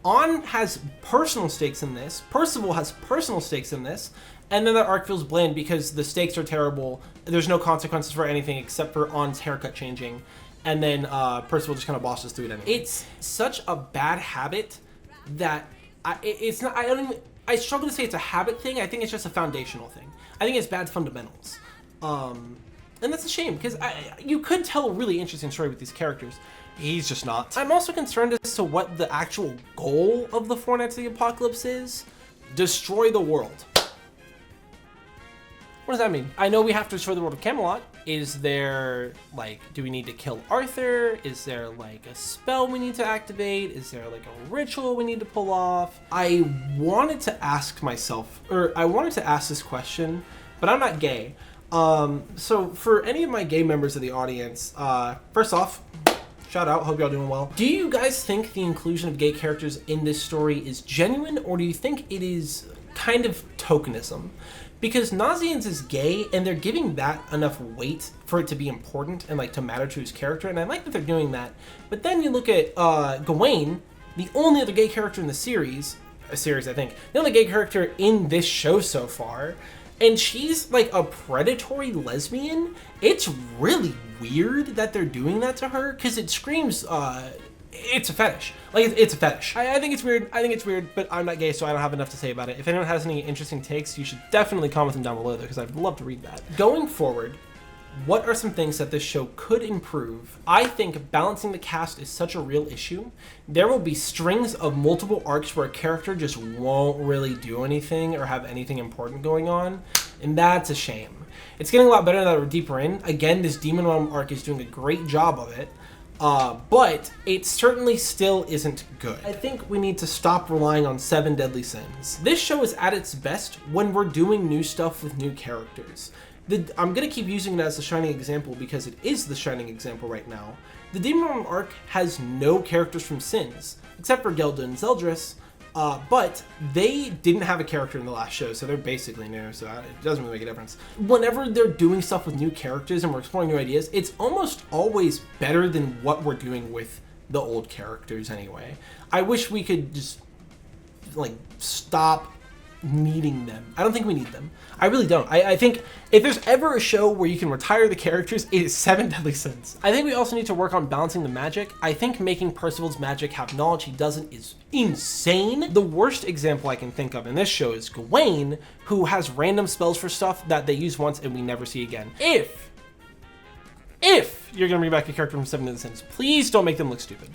An has personal stakes in this. Percival has personal stakes in this. And then that arc feels bland because the stakes are terrible. There's no consequences for anything except for An's haircut changing. And then Percival just kind of bosses through it anyway. It's such a bad habit that I struggle to say it's a habit thing. I think it's just a foundational thing. I think it's bad fundamentals. And that's a shame because you could tell a really interesting story with these characters. He's just not. I'm also concerned as to what the actual goal of the Four Knights of the Apocalypse is. Destroy the world. What does that mean? I know we have to destroy the world of Camelot. Is there, like, do we need to kill Arthur? Is there, like, a spell we need to activate? Is there, like, a ritual we need to pull off? I wanted to ask myself, or I wanted to ask this question, but I'm not gay. So for any of my gay members of the audience, first off, shout out, hope y'all doing well. Do you guys think the inclusion of gay characters in this story is genuine, or do you think it is kind of tokenism? Because Nazians is gay, and they're giving that enough weight for it to be important and like to matter to his character, and I like that they're doing that. But then you look at Gawain, the only other gay character in the series I think, the only gay character in this show so far, and she's like a predatory lesbian. It's really weird that they're doing that to her, because it screams it's a fetish. Like, it's a fetish. I think it's weird. I think it's weird, but I'm not gay, so I don't have enough to say about it. If anyone has any interesting takes, you should definitely comment them down below, though, because I'd love to read that. Going forward, what are some things that this show could improve? I think balancing the cast is such a real issue. There will be strings of multiple arcs where a character just won't really do anything or have anything important going on, and that's a shame. It's getting a lot better now that we're deeper in. Again, this Demon Realm arc is doing a great job of it. But it certainly still isn't good. I think we need to stop relying on 7 deadly sins. This show is at its best when we're doing new stuff with new characters. I'm gonna keep using it as the shining example because it is the shining example right now. The Demon Realm arc has no characters from Sins, except for Gelda and Zeldris, but they didn't have a character in the last show, so they're basically new, so it doesn't really make a difference. Whenever they're doing stuff with new characters and we're exploring new ideas, it's almost always better than what we're doing with the old characters anyway. I wish we could just, like, stop needing them. I don't think we need them. I really don't. I think if there's ever a show where you can retire the characters, it is 7 Deadly Sins. I think we also need to work on balancing the magic. I think making Percival's magic have knowledge he doesn't is insane. The worst example I can think of in this show is Gawain, who has random spells for stuff that they use once and we never see again. If you're gonna bring back a character from 7 Deadly Sins, please don't make them look stupid.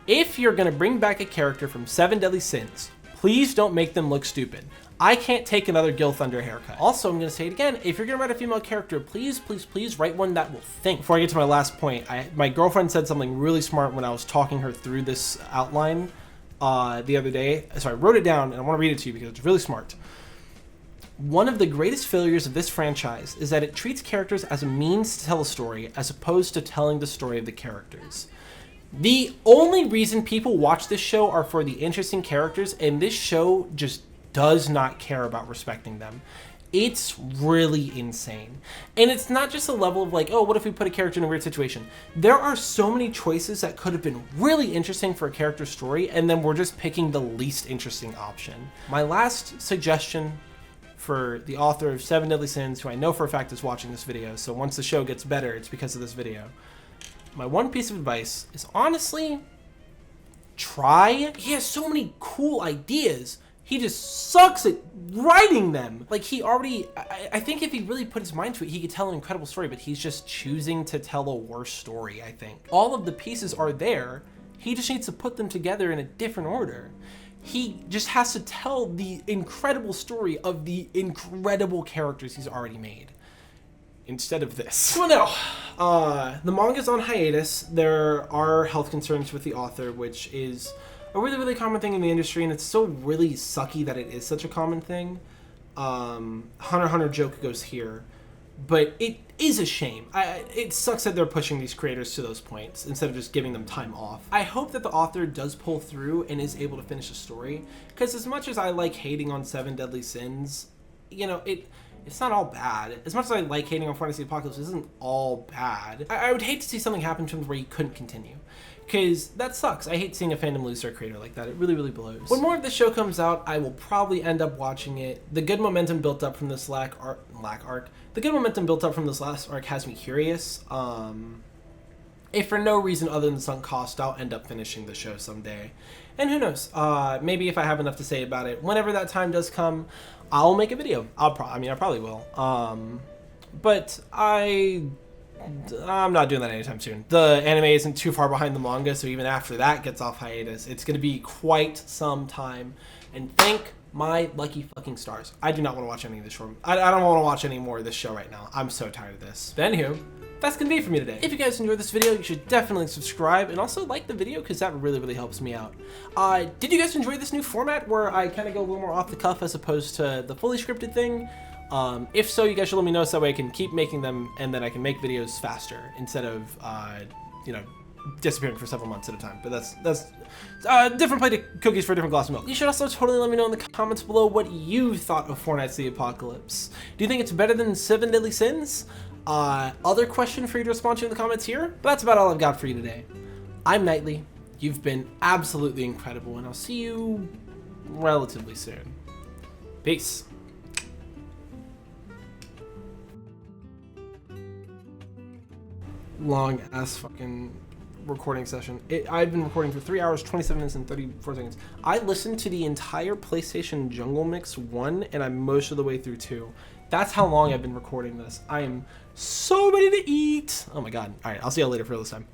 If you're gonna bring back a character from 7 Deadly Sins, please don't make them look stupid. I can't take another Gil Thunder haircut. Also, I'm gonna say it again, if you're gonna write a female character, please, please, please write one that will think. Before I get to my last point, my girlfriend said something really smart when I was talking her through this outline the other day. So I wrote it down and I wanna read it to you because it's really smart. One of the greatest failures of this franchise is that it treats characters as a means to tell a story as opposed to telling the story of the characters. The only reason people watch this show are for the interesting characters, and this show just does not care about respecting them. It's really insane. And it's not just a level of like, oh, what if we put a character in a weird situation? There are so many choices that could have been really interesting for a character's story, and then we're just picking the least interesting option. My last suggestion for the author of 7 Deadly Sins, who I know for a fact is watching this video, so once the show gets better, it's because of this video. My one piece of advice is honestly, try. He has so many cool ideas. He just sucks at writing them. Like, he already, I think if he really put his mind to it, he could tell an incredible story, but he's just choosing to tell a worse story, I think. All of the pieces are there. He just needs to put them together in a different order. He just has to tell the incredible story of the incredible characters he's already made, instead of this. Well, no, the manga's on hiatus. There are health concerns with the author, which is a really, really common thing in the industry, and it's so really sucky that it is such a common thing. Hunter x Hunter joke goes here, but it is a shame. It sucks that they're pushing these creators to those points instead of just giving them time off. I hope that the author does pull through and is able to finish the story, because as much as I like hating on 7 Deadly Sins, you know, it's not all bad. As much as I like hating on Fantasy Apocalypse, it isn't all bad. I would hate to see something happen to him where he couldn't continue, because that sucks. I hate seeing a fandom lose their creator like that. It really, really blows. When more of this show comes out, I will probably end up watching it. The good momentum built up from this Wolnack Arc. The good momentum built up from this last arc has me curious. If for no reason other than sunk cost, I'll end up finishing the show someday. And who knows? Maybe if I have enough to say about it, whenever that time does come, I'll make a video. I probably will. But I'm not doing that anytime soon. The anime isn't too far behind the manga, so even after that gets off hiatus, it's going to be quite some time. And thank My lucky fucking stars. I do not want to watch any of this show. I don't want to watch any more of this show right now. I'm so tired of this. But anywho, that's gonna be it for me today. If you guys enjoyed this video, you should definitely subscribe and also like the video because that really helps me out. Did you guys enjoy this new format where I kind of go a little more off the cuff as opposed to the fully scripted thing? If so, you guys should let me know so that way I can keep making them and then I can make videos faster instead of, you know, disappearing for several months at a time. But that's different plate of cookies for a different glass of milk. You should also totally let me know in the comments below what you thought of Four Nights of the Apocalypse. Do you think it's better than 7 Deadly Sins? Other question for you to respond to in the comments here. But that's about all I've got for you today. I'm Knightley. You've been absolutely incredible, and I'll see you relatively soon. Peace. Long ass fucking recording session. I've been recording for 3 hours, 27 minutes, and 34 seconds. I listened to the entire PlayStation Jungle Mix 1, and I'm most of the way through 2. That's how long I've been recording this. I am so ready to eat. Oh my god. Alright, I'll see you later for this time.